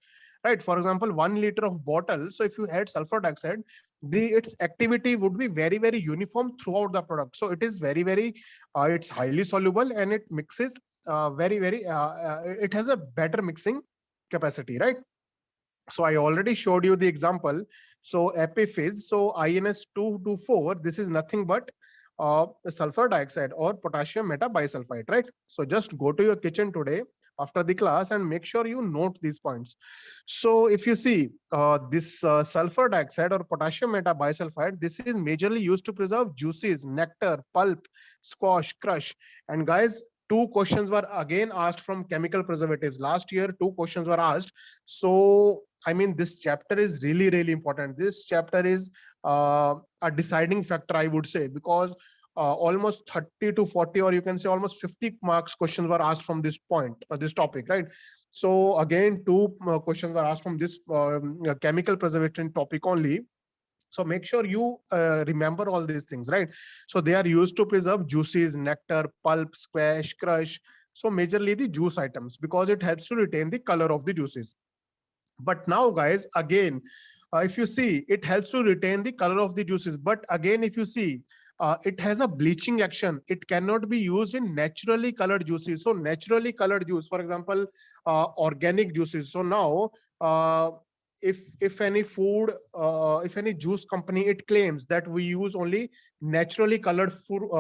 right? For example, 1 liter of bottle, so if you add sulfur dioxide, its activity would be very uniform throughout the product. So it is very it's highly soluble, and it mixes it has a better mixing capacity, right? So I already showed you the example. So epiphyse, so INS224, this is nothing but sulfur dioxide or potassium metabisulfite, right? So just go to your kitchen today after the class and make sure you note these points. So if you see this sulfur dioxide or potassium metabisulfite, this is majorly used to preserve juices, nectar, pulp, squash, crush. And guys, two questions were again asked from chemical preservatives. Last year, two questions were asked. So this chapter is really important. This chapter is a deciding factor, I would say, because almost 30 to 40, or you can say almost 50 marks questions were asked from this point, this topic, right? So again, two questions were asked from this chemical preservation topic only. So make sure you remember all these things, right? So they are used to preserve juices, nectar, pulp, squash, crush. So majorly the juice items, because it helps to retain the color of the juices. But now, guys, again, if you see, it helps to retain the color of the juices. But again, if you see, it has a bleaching action. It cannot be used in naturally colored juices. So naturally colored juice, for example, organic juices. So now, if any food, if any juice company, it claims that we use only naturally colored fruit,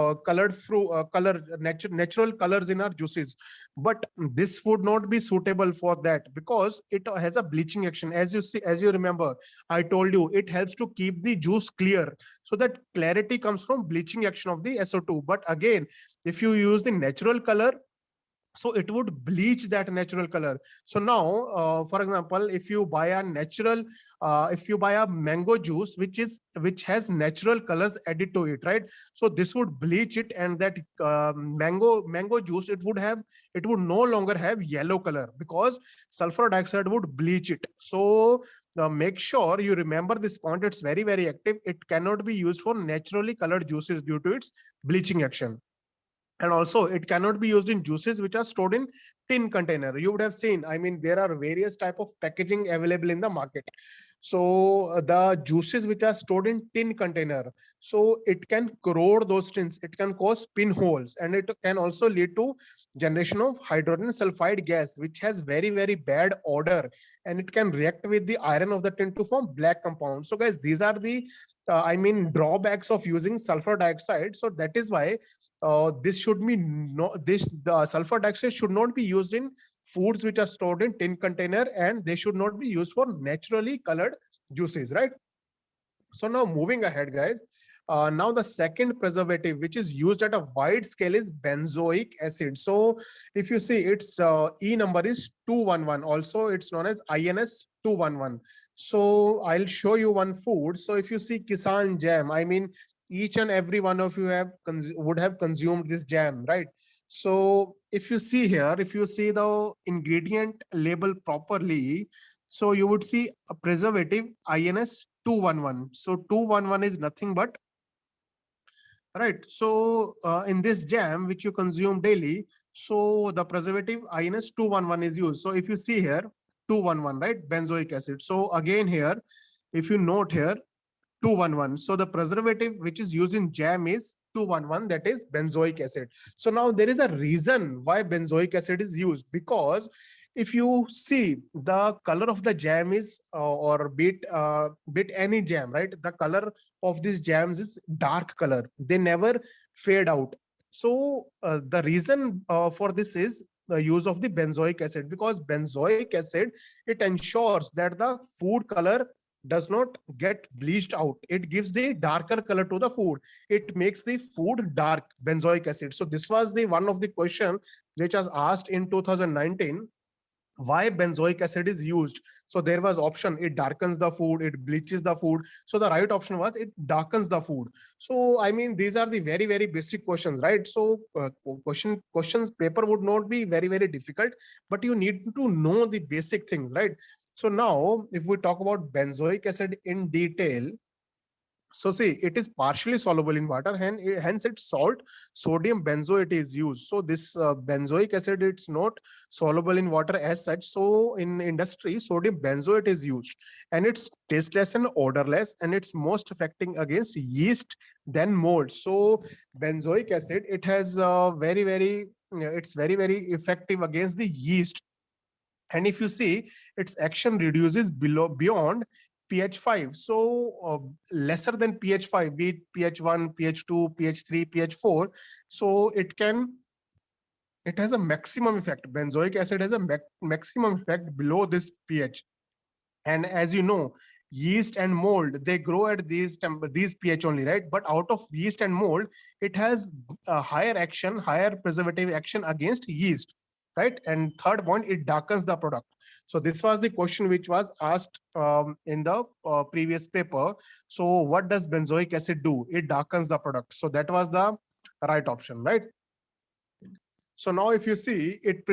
natural colors in our juices, but this would not be suitable for that because it has a bleaching action. As you see, as you remember, I told you it helps to keep the juice clear. So that clarity comes from bleaching action of the SO2. But again, if you use the natural color, so it would bleach that natural color. So now, for example, if you buy a natural, if you buy a mango juice which has natural colors added to it, right? So this would bleach it, and that mango juice, it would no longer have yellow color because sulfur dioxide would bleach it. So make sure you remember this point. It's very active. It cannot be used for naturally colored juices due to its bleaching action. And also it cannot be used in juices which are stored in tin container. You would have seen, I mean, there are various type of packaging available in the market. So the juices which are stored in tin container, so it can corrode those tins, it can cause pinholes, and it can also lead to generation of hydrogen sulfide gas, which has very bad odor, and it can react with the iron of the tin to form black compounds. So guys, these are the I mean, drawbacks of using sulfur dioxide. So that is why this should be no, this the sulfur dioxide should not be used in foods which are stored in tin container, and they should not be used for naturally colored juices, right? So now moving ahead, guys. Now the second preservative which is used at a wide scale is benzoic acid. So if you see, its E number is 211. Also, it's known as INS 211. So I'll show you one food. So if you see Kisan jam, I mean, each and every one of you would have consumed this jam, right? So if you see here, if you see the ingredient label properly, so you would see a preservative INS 211. So 211 is nothing but, right? So in this jam which you consume daily, so the preservative INS 211 is used. So if you see here, 211, right? Benzoic acid. So again here, if you note here, 211. So the preservative which is used in jam is 211, that is benzoic acid. So now there is a reason why benzoic acid is used, because if you see the color of the jam is or bit any jam, right? The color of these jams is dark color. They never fade out. So the reason for this is the use of the benzoic acid, because benzoic acid, it ensures that the food color does not get bleached out. It gives the darker color to the food. It makes the food dark, benzoic acid. So this was the one of the question which was asked in 2019, why benzoic acid is used. So there was option, it darkens the food, it bleaches the food. So the right option was it darkens the food. So I mean, these are the very basic questions, right? So questions paper would not be very difficult, but you need to know the basic things, right? So now if we talk about benzoic acid in detail, so see, it is partially soluble in water, hence its salt, sodium benzoate is used. So this benzoic acid, it's not soluble in water as such. So in industry, sodium benzoate is used, and it's tasteless and odorless, and it's most affecting against yeast than mold. So benzoic acid, it has it's very effective against the yeast. And if you see, its action reduces beyond pH 5. So lesser than pH 5, be it pH 1, pH 2, pH 3, pH 4. So it has a maximum effect. Benzoic acid has a maximum effect below this pH. And as you know, yeast and mold, they grow at these pH only, right? But out of yeast and mold, it has a higher preservative action against yeast, right? And third point, it darkens the product. So this was the question which was asked in the previous paper. So what does benzoic acid do? It darkens the product. So that was the right option, right? So now if you see, it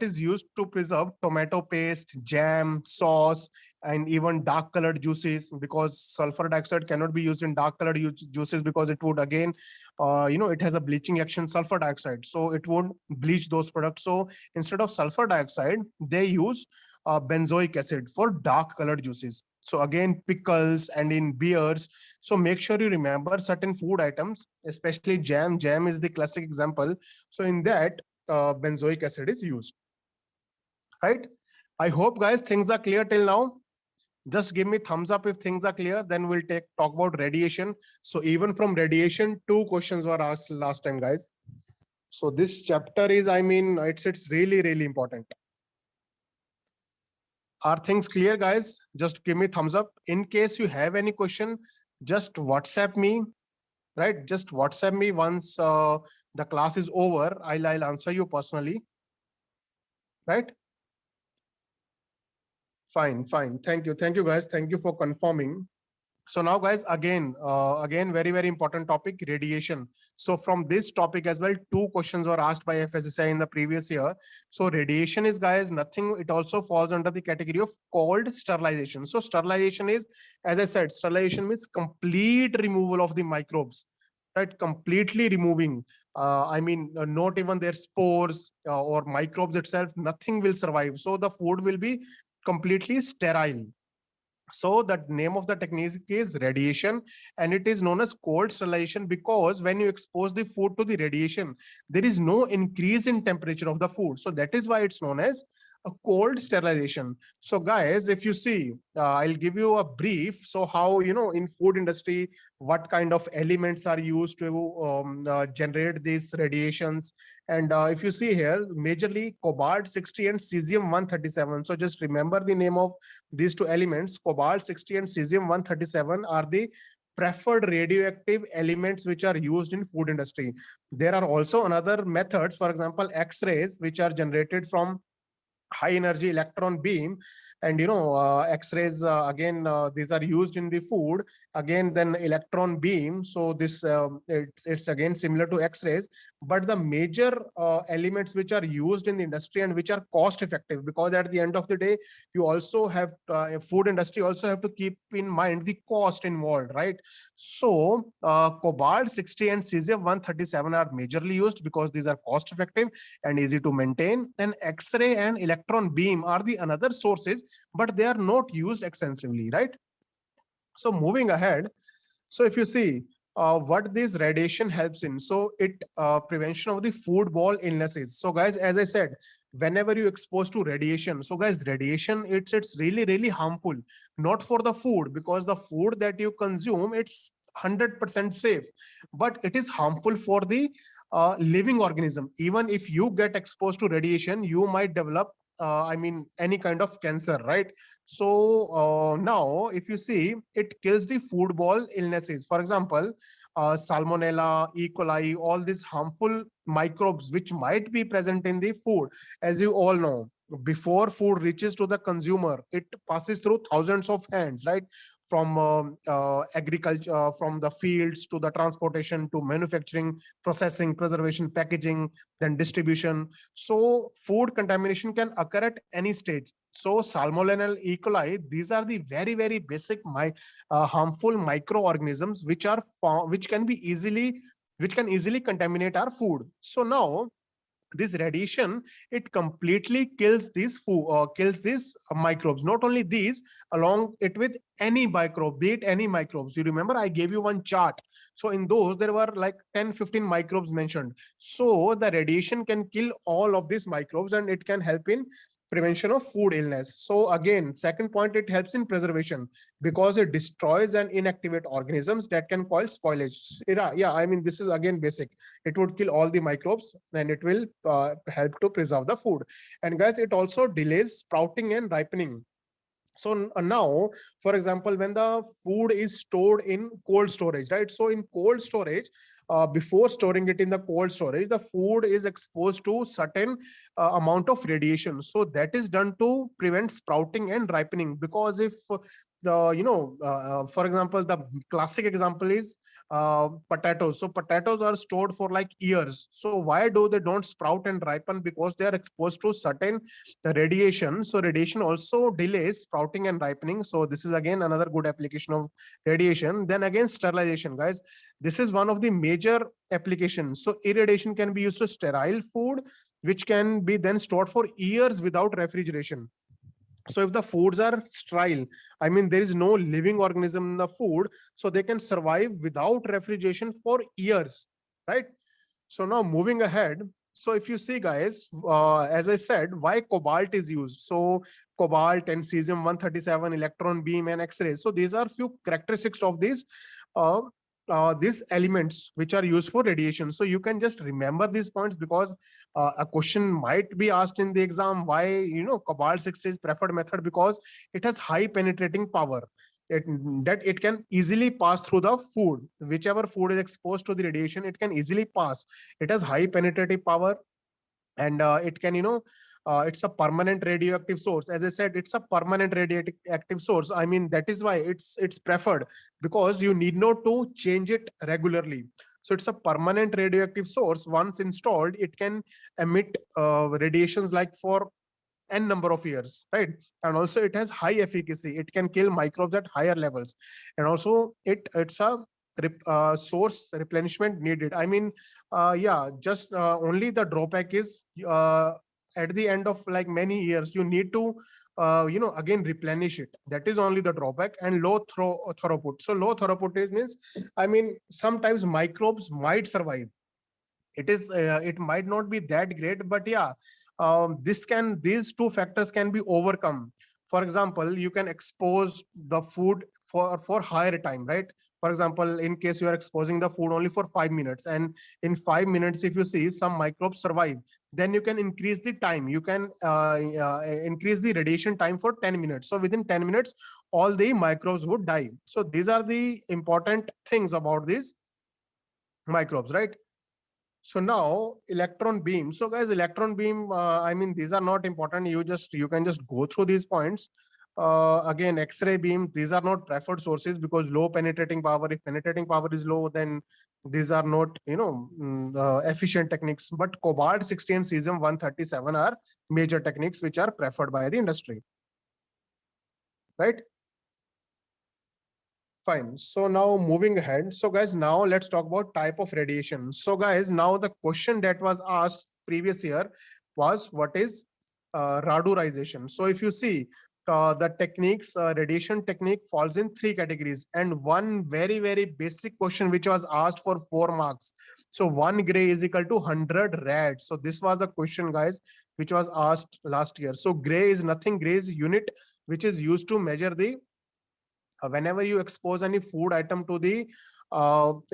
is used to preserve tomato paste, jam, sauce, and even dark colored juices, because sulfur dioxide cannot be used in dark colored juices, because it would again, it has a bleaching action, sulfur dioxide. So it would bleach those products. So instead of sulfur dioxide, they use benzoic acid for dark colored juices. So again, pickles and in beers. So make sure you remember certain food items, especially jam. Jam is the classic example. So in that, benzoic acid is used, right? I hope, guys, things are clear till now. Just give me thumbs up if things are clear, then we'll talk about radiation. So even from radiation, 2 questions were asked last time, guys. So this chapter is, I mean, it's really important. Are things clear, guys? Just give me thumbs up. In case you have any question, just WhatsApp me, right? Just WhatsApp me once the class is over. I'll answer you personally, right? Fine. Thank you, guys. Thank you for confirming. So now, guys, again, very important topic, radiation. So from this topic as well, 2 questions were asked by FSSAI in the previous year. So radiation is, guys, nothing. It also falls under the category of cold sterilization. So sterilization is, as I said, sterilization means complete removal of the microbes. right? Completely removing. Not even their spores or microbes itself, nothing will survive. So the food will be completely sterile. So the name of the technique is radiation, and it is known as cold sterilization, because when you expose the food to the radiation, there is no increase in temperature of the food. So that is why it's known as a cold sterilization. So guys, if you see, I'll give you a brief. So how, in food industry, what kind of elements are used to generate these radiations. And if you see here, majorly cobalt 60 and cesium 137. So just remember the name of these two elements. Cobalt 60 and cesium 137 are the preferred radioactive elements which are used in food industry. There are also another methods, for example, X-rays, which are generated from high energy electron beam. And X-rays, again, these are used in the food. Again, then electron beam. So this, it's again similar to X-rays, but the major elements which are used in the industry and which are cost effective, because at the end of the day, you also have food industry also have to keep in mind the cost involved, right? So cobalt 60 and cesium 137 are majorly used because these are cost effective and easy to maintain. And X-ray and electron beam are the another sources, but they are not used extensively, right? So moving ahead, so if you see what this radiation helps in, so it prevention of the foodborne illnesses. So guys, as I said, whenever you expose to radiation, so guys, radiation, it's really really harmful, not for the food, because the food that you consume, it's 100% safe, but it is harmful for the living organism. Even if you get exposed to radiation, you might develop any kind of cancer, right? So now, if you see, it kills the foodborne illnesses. For example, Salmonella, E. coli, all these harmful microbes which might be present in the food. As you all know, before food reaches to the consumer, it passes through thousands of hands, right? From agriculture, from the fields to the transportation to manufacturing, processing, preservation, packaging, then distribution. So food contamination can occur at any stage. So Salmonella, E. coli, these are the very, very basic harmful microorganisms which are which can easily contaminate our food. So now this radiation, it completely kills these food, kills these microbes. Not only these, along it with any microbe, be it any microbes. You remember I gave you one chart. So in those there were like 10-15 microbes mentioned. So the radiation can kill all of these microbes, and it can help in prevention of food illness. So again, second point, it helps in preservation because it destroys and inactivate organisms that can cause spoilage. Yeah, this is again basic. It would kill all the microbes, and it will help to preserve the food. And guys, it also delays sprouting and ripening. So now, for example, when the food is stored in cold storage, right? So in cold storage, before storing it in the cold storage, the food is exposed to certain amount of radiation. So that is done to prevent sprouting and ripening. Because if for example, the classic example is potatoes. So potatoes are stored for like years. So why do they don't sprout and ripen? Because they are exposed to certain radiation. So radiation also delays sprouting and ripening. So this is again another good application of radiation. Then again, sterilization, guys. This is one of the major applications. So irradiation can be used to sterile food, which can be then stored for years without refrigeration. So if the foods are sterile, there is no living organism in the food, so they can survive without refrigeration for years, right? So now moving ahead, so if you see, guys, as I said, why cobalt is used. So cobalt and cesium 137, electron beam, and X-rays. So these are few characteristics of uh, these elements which are used for radiation. So you can just remember these points, because a question might be asked in the exam, why cobalt 60 is preferred method, because it has high penetrating power. That it can easily pass through the food. Whichever food is exposed to the radiation, it can easily pass. It has high penetrative power, and it can it's a permanent radioactive source. As I said, it's a permanent radioactive source. That is why it's preferred, because you need not to change it regularly. So it's a permanent radioactive source. Once installed, it can emit radiations like for n number of years, right? And also it has high efficacy. It can kill microbes at higher levels. And also it's a source replenishment needed. I mean, yeah, just only the drawback is at the end of like many years, you need to again replenish it. That is only the drawback. And low throughput. So low throughput means, I mean, sometimes microbes might survive. It might not be that great, but yeah, these two factors can be overcome. For example, you can expose the food for higher time, right? For example, in case you are exposing the food only for 5 minutes, and in 5 minutes if you see some microbes survive, then you can increase the time. You can increase the radiation time for 10 minutes. So within 10 minutes all the microbes would die. So these are the important things about these microbes, right? So now electron beam. So guys, electron beam, I mean, these are not important. You can just go through these points. Again, X-ray beam, these are not preferred sources because low penetrating power. If penetrating power is low, then these are not, efficient techniques. But cobalt 60 and cesium 137 are major techniques which are preferred by the industry, right? Fine. So now moving ahead. So guys, now let's talk about type of radiation. So guys, now the question that was asked previous year was, what is radorization? So if you see the techniques, radiation technique falls in three categories, and one very, very basic question which was asked for 4 marks. So 1 gray is equal to 100 rad. So this was the question, guys, which was asked last year. So gray is nothing. Gray is unit which is used to measure the whenever you expose any food item to the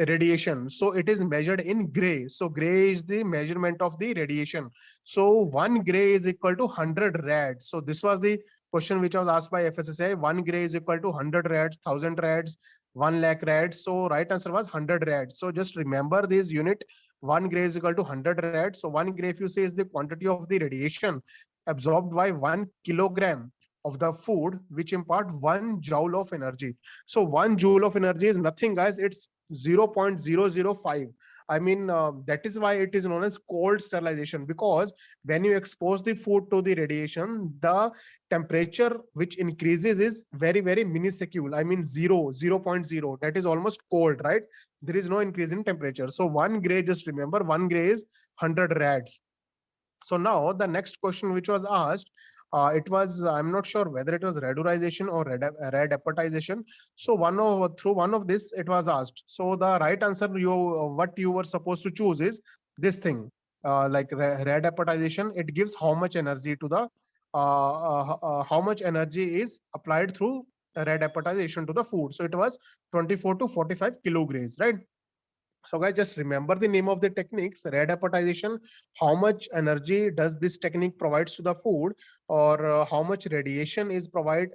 radiation, so it is measured in gray. So gray is the measurement of the radiation. So 1 gray is equal to 100 rads. So this was the question which was asked by FSSAI. 1 gray is equal to 100 rads, 1000 rads, 1 lakh rads. So right answer was 100 rads. So just remember this unit. 1 gray is equal to 100 rads. So 1 gray, if you say, is the quantity of the radiation absorbed by 1 kilogram of the food, which impart 1 joule of energy. So 1 joule of energy is nothing, guys. It's 0.005. I mean, that is why it is known as cold sterilization, because when you expose the food to the radiation, the temperature which increases is very, very minuscule. I mean, 0.0. That is almost cold, right? There is no increase in temperature. So 1 gray, just remember, 1 gray is 100 rads. So now the next question which was asked, it was, I'm not sure whether it was radorization or radapatization. So through one of this it was asked. So the right answer, what you were supposed to choose is this thing, like radapatization. It gives how much energy to the how much energy is applied through radapatization to the food. So it was 24 to 45 kilograms, right? So guys, just remember the name of the techniques: radapatization. How much energy does this technique provides to the food, or how much radiation is provided,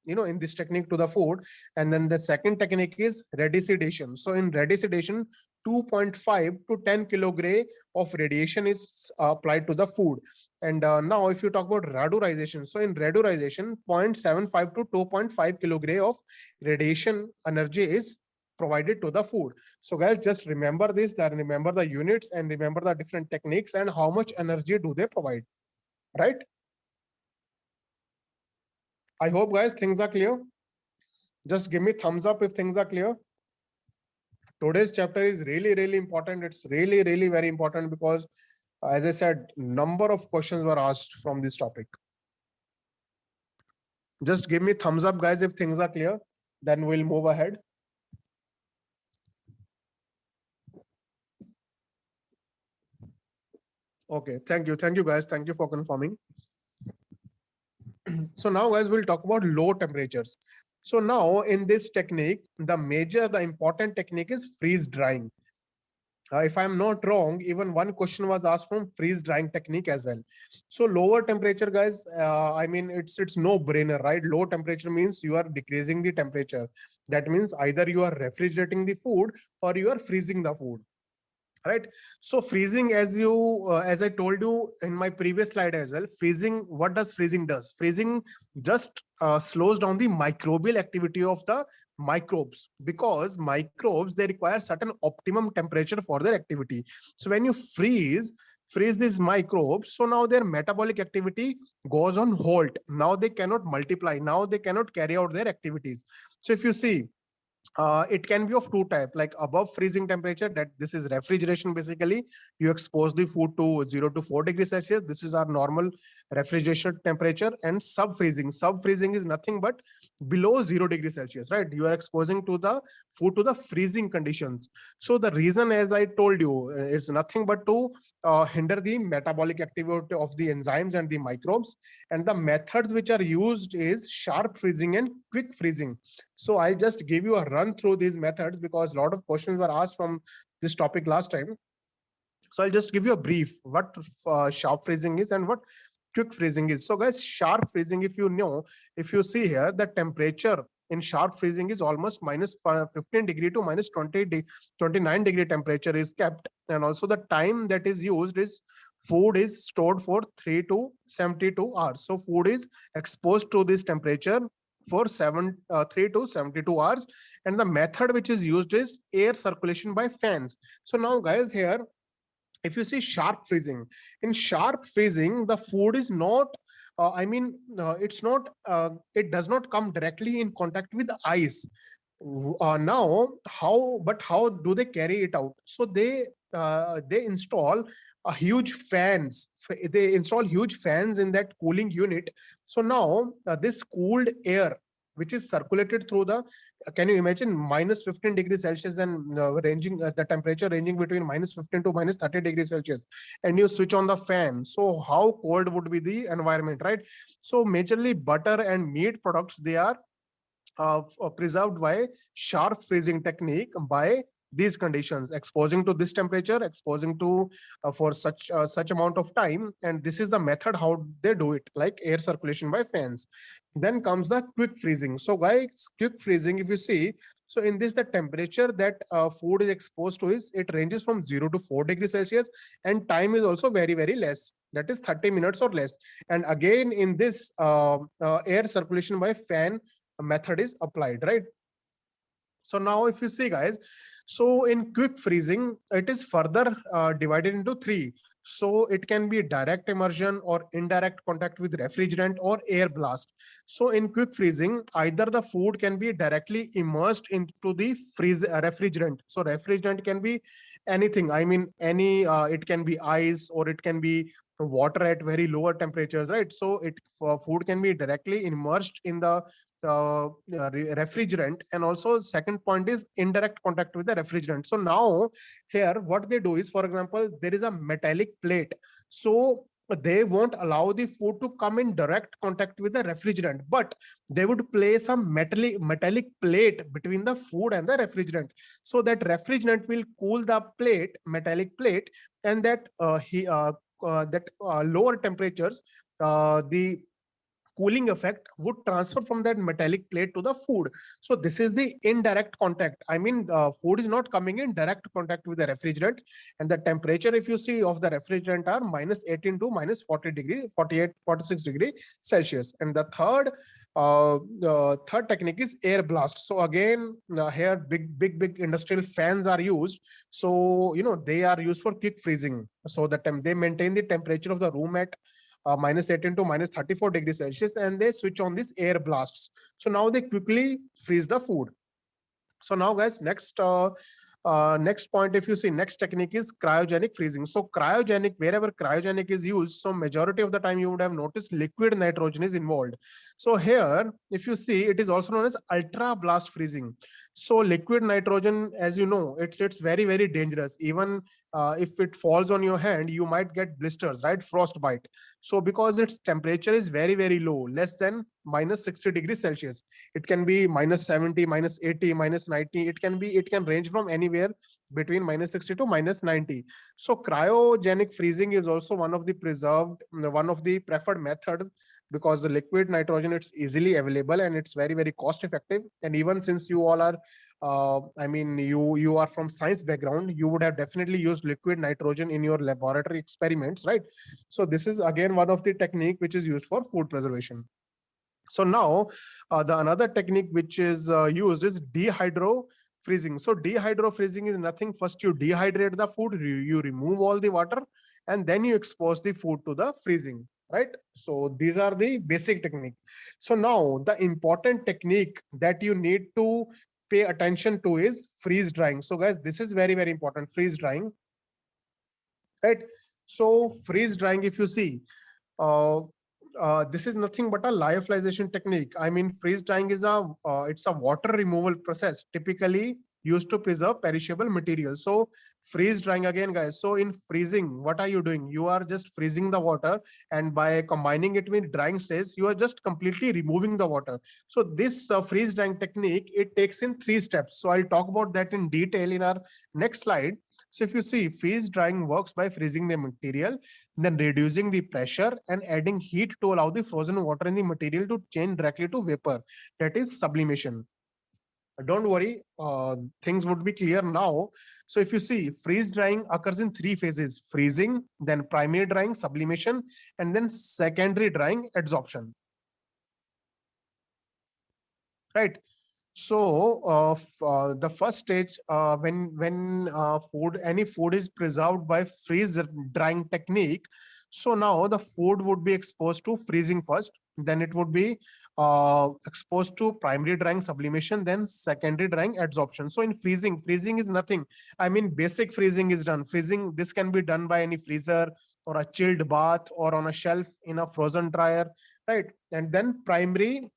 in this technique to the food. And then the second technique is radicidation. So in radicidation, 2.5 to 10 kilogram of radiation is applied to the food. And now if you talk about radorization, so in radorization, 0.75 to 2.5 kilogram of radiation energy is provided to the food. So guys, just remember this, that remember the units and remember the different techniques and how much energy do they provide, right? I hope, guys, things are clear. Just give me thumbs up if things are clear. Today's chapter is really, really important. It's really, really very important because, as I said, number of questions were asked from this topic. Just give me thumbs up, guys, if things are clear. Then we'll move ahead. Okay, thank you, guys. Thank you for confirming. So now, guys, we'll talk about low temperatures. So now in this technique, the important technique is freeze drying. If I'm not wrong, even one question was asked from freeze drying technique as well. So lower temperature, guys, I mean, it's no brainer, right? Low temperature means you are decreasing the temperature. That means either you are refrigerating the food or you are freezing the food, right? So freezing, as I told you in my previous slide as well, freezing, what does freezing does? Freezing just slows down the microbial activity of the microbes, because microbes, they require certain optimum temperature for their activity. So when you freeze these microbes, so now their metabolic activity goes on hold. Now they cannot multiply, now they cannot carry out their activities. So if you see, it can be of two type, like above freezing temperature, that this is refrigeration. Basically, you expose the food to 0 to 4 degrees Celsius. This is our normal refrigeration temperature. And sub freezing, is nothing but below 0 degrees Celsius, right? You are exposing to the food to the freezing conditions. So the reason, as I told you, it's nothing but to hinder the metabolic activity of the enzymes and the microbes. And the methods which are used is sharp freezing and quick freezing. So I just give you a run through these methods because a lot of questions were asked from this topic last time. So I'll just give you a brief what sharp freezing is and what quick freezing is. So guys, sharp freezing, if you know, if you see here, the temperature in sharp freezing is almost minus 15 degree to minus 29 degree temperature is kept. And also the time that is used is food is stored for 3 to 72 hours. So food is exposed to this temperature for 3 to 72 hours. And the method which is used is air circulation by fans. So now guys, here if you see sharp freezing, in sharp freezing the food is not it's not it does not come directly in contact with ice. Now how do they carry it out? So they install a huge fans. They install huge fans in that cooling unit. So now this cooled air which is circulated through the, can you imagine, minus 15 degrees Celsius and ranging the temperature ranging between minus 15 to minus 30 degrees Celsius, and you switch on the fan. So how cold would be the environment, right? So majorly butter and meat products, they are preserved by sharp freezing technique by these conditions, exposing to this temperature, exposing to for such amount of time. And this is the method how they do it, like air circulation by fans. Then comes the quick freezing. So guys, quick freezing, if you see, so in this the temperature that food is exposed to is, it ranges from 0 to 4 degrees Celsius, and time is also very very less, that is 30 minutes or less. And again in this air circulation by fan method is applied, right? So now if you see guys, so in quick freezing it is further divided into three. So it can be direct immersion or indirect contact with refrigerant or air blast. So in quick freezing, either the food can be directly immersed into the refrigerant. So refrigerant can be anything, I mean any it can be ice or it can be water at very lower temperatures, right? So food can be directly immersed in the refrigerant. And also second point is indirect contact with the refrigerant. So now here what they do is, for example, there is a metallic plate, so they won't allow the food to come in direct contact with the refrigerant, but they would place a metallic plate between the food and the refrigerant. So that refrigerant will cool the metallic plate, and that lower temperatures, the cooling effect would transfer from that metallic plate to the food. So this is the indirect contact. I mean, food is not coming in direct contact with the refrigerant, and the temperature, if you see, of the refrigerant are minus 18 to minus 40 degree, 48, 46 degree Celsius. And the third technique is air blast. So again, here big industrial fans are used. So they are used for quick freezing. So they maintain the temperature of the room at minus 18 to minus 34 degrees Celsius, and they switch on these air blasts. So now they quickly freeze the food. So now guys, next point, if you see, next technique is cryogenic freezing. So cryogenic, wherever cryogenic is used, so majority of the time you would have noticed liquid nitrogen is involved. So here, if you see, it is also known as ultra blast freezing. So liquid nitrogen, as you know, it's very very dangerous. Even if it falls on your hand, you might get blisters, right? Frostbite. So because its temperature is very very low, less than minus 60 degrees Celsius, it can be minus 70, minus 80, minus 90. It can range from anywhere between minus 60 to minus 90. So cryogenic freezing is also one of the preferred method, because the liquid nitrogen, it's easily available and it's very very cost effective. And even since you all are you are from science background, you would have definitely used liquid nitrogen in your laboratory experiments, right? So this is again one of the technique which is used for food preservation. So now the another technique which is used is dehydro freezing. So dehydro freezing is nothing. First you dehydrate the food, you remove all the water, and then you expose the food to the freezing, right? So these are the basic technique. So now the important technique that you need to pay attention to is freeze drying. So guys, this is very, very important, freeze drying, right? So freeze drying, if you see, uh, this is nothing but a lyophilization technique. I mean, freeze drying is it's a water removal process typically used to preserve perishable material. So freeze drying again, guys. So in freezing, what are you doing? You are just freezing the water, and by combining it with drying stage, you are just completely removing the water. So this freeze drying technique, it takes in 3 steps. So I'll talk about that in detail in our next slide. So if you see, freeze drying works by freezing the material, then reducing the pressure and adding heat to allow the frozen water in the material to change directly to vapor. That is sublimation. Don't worry, things would be clear now. So if you see, freeze drying occurs in 3 phases: freezing, then primary drying, sublimation, and then secondary drying, adsorption. Right. So the first stage, when any food is preserved by freeze drying technique, so now the food would be exposed to freezing first, then it would be exposed to primary drying, sublimation, then secondary drying, adsorption. So in freezing is nothing. I mean, basic freezing is done. Freezing, this can be done by any freezer or a chilled bath or on a shelf in a frozen dryer, right? And then primary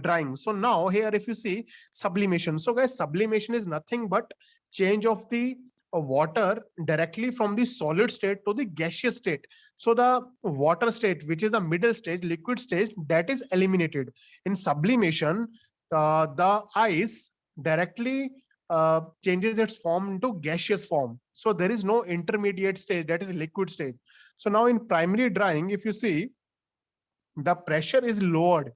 drying. So now here, if you see, sublimation. So guys, sublimation is nothing but change of the water directly from the solid state to the gaseous state. So the water state, which is the middle stage, liquid stage, that is eliminated. In sublimation, the ice directly changes its form into gaseous form. So there is no intermediate stage, that is liquid stage. So now in primary drying, if you see, the pressure is lowered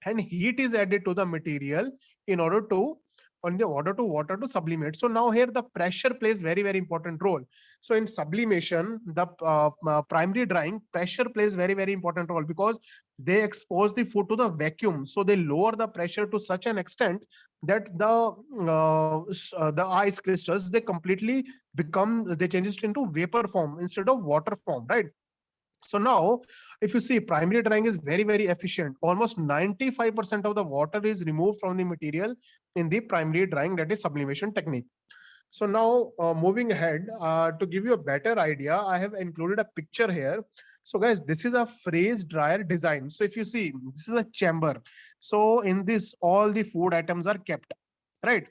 and heat is added to the material in order to water to sublimate. So now here the pressure plays very, very important role. So in sublimation, the primary drying, pressure plays very, very important role because they expose the food to the vacuum. So they lower the pressure to such an extent that the ice crystals, they completely they change it into vapor form instead of water form, right? So now, if you see, primary drying is very, very efficient. Almost 95% of the water is removed from the material in the primary drying, that is sublimation technique. So now, moving ahead, to give you a better idea, I have included a picture here. So guys, this is a freeze dryer design. So if you see, this is a chamber. So in this, all the food items are kept, right?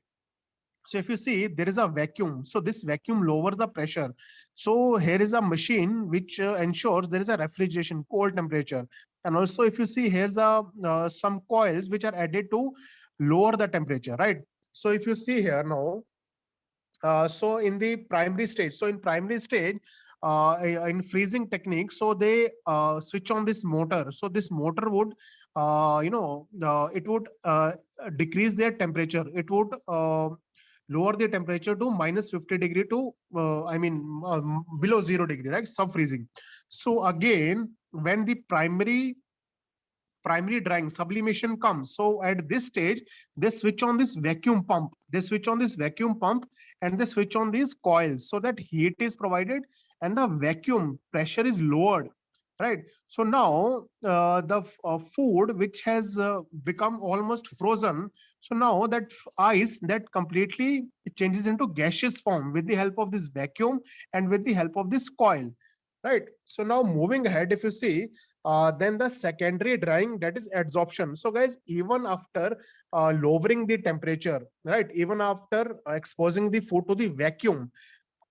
So if you see, there is a vacuum. So this vacuum lowers the pressure. So here is a machine which ensures there is a refrigeration, cold temperature. And also if you see, here's some coils which are added to lower the temperature, right? So if you see here now, so in the primary stage, so in primary stage, in freezing technique, so they switch on this motor. So this motor would, it would decrease their temperature. It would lower the temperature to minus 50 degree to, below 0 degree, right? Sub freezing. So again, when the primary drying, sublimation comes, so at this stage they switch on this vacuum pump, and they switch on these coils so that heat is provided and the vacuum pressure is lowered, right? So now the food which has become almost frozen, so now that ice, that completely changes into gaseous form with the help of this vacuum and with the help of this coil, right? So now moving ahead, if you see, then the secondary drying, that is adsorption. So guys, even after lowering the temperature, right, even after exposing the food to the vacuum,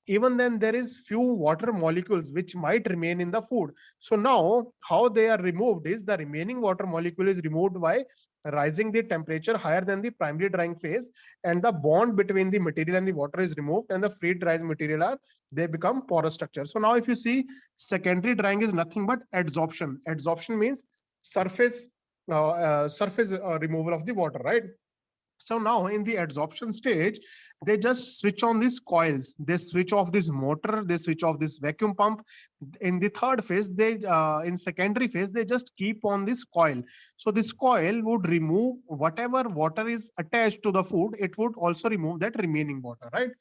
even then there is few water molecules which might remain in the food. So now how they are removed is, the remaining water molecule is removed by rising the temperature higher than the primary drying phase, and the bond between the material and the water is removed, and the free dries material are, they become porous structure. So now if you see, secondary drying is nothing but adsorption. Adsorption means surface removal of the water, right? So now in the adsorption stage, they just switch on these coils, they switch off this motor, they switch off this vacuum pump. In the third phase, they in secondary phase, they just keep on this coil. So this coil would remove whatever water is attached to the food, it would also remove that remaining water, right?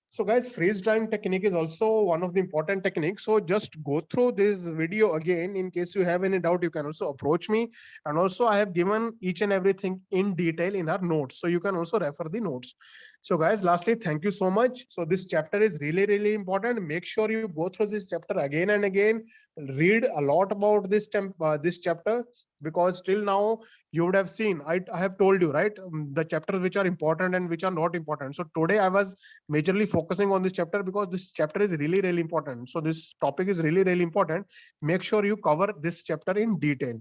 So guys, freeze drying technique is also one of the important techniques. So just go through this video again. In case you have any doubt, you can also approach me. And also I have given each and everything in detail in our notes. So you can also refer the notes. So guys, lastly, thank you so much. So this chapter is really, really important. Make sure you go through this chapter again and again. Read a lot about this chapter, because till now you would have seen, I have told you, right, the chapters which are important and which are not important. So today I was majorly focusing on this chapter because this chapter is really, really important. So this topic is really, really important. Make sure you cover this chapter in detail,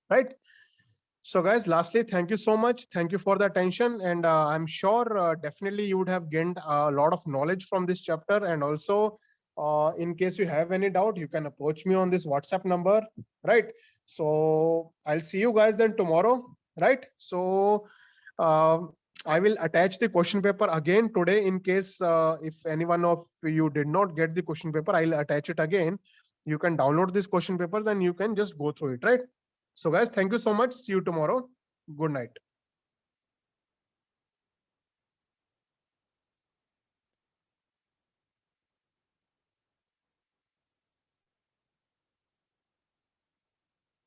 right? So guys, lastly, thank you so much. Thank you for the attention. And I'm sure definitely you would have gained a lot of knowledge from this chapter. And also, in case you have any doubt, you can approach me on this WhatsApp number, right? So I'll see you guys then tomorrow, right? So I will attach the question paper again today in case if anyone of you did not get the question paper, I'll attach it again. You can download these question papers and you can just go through it, right? So guys, thank you so much. See you tomorrow. Good night.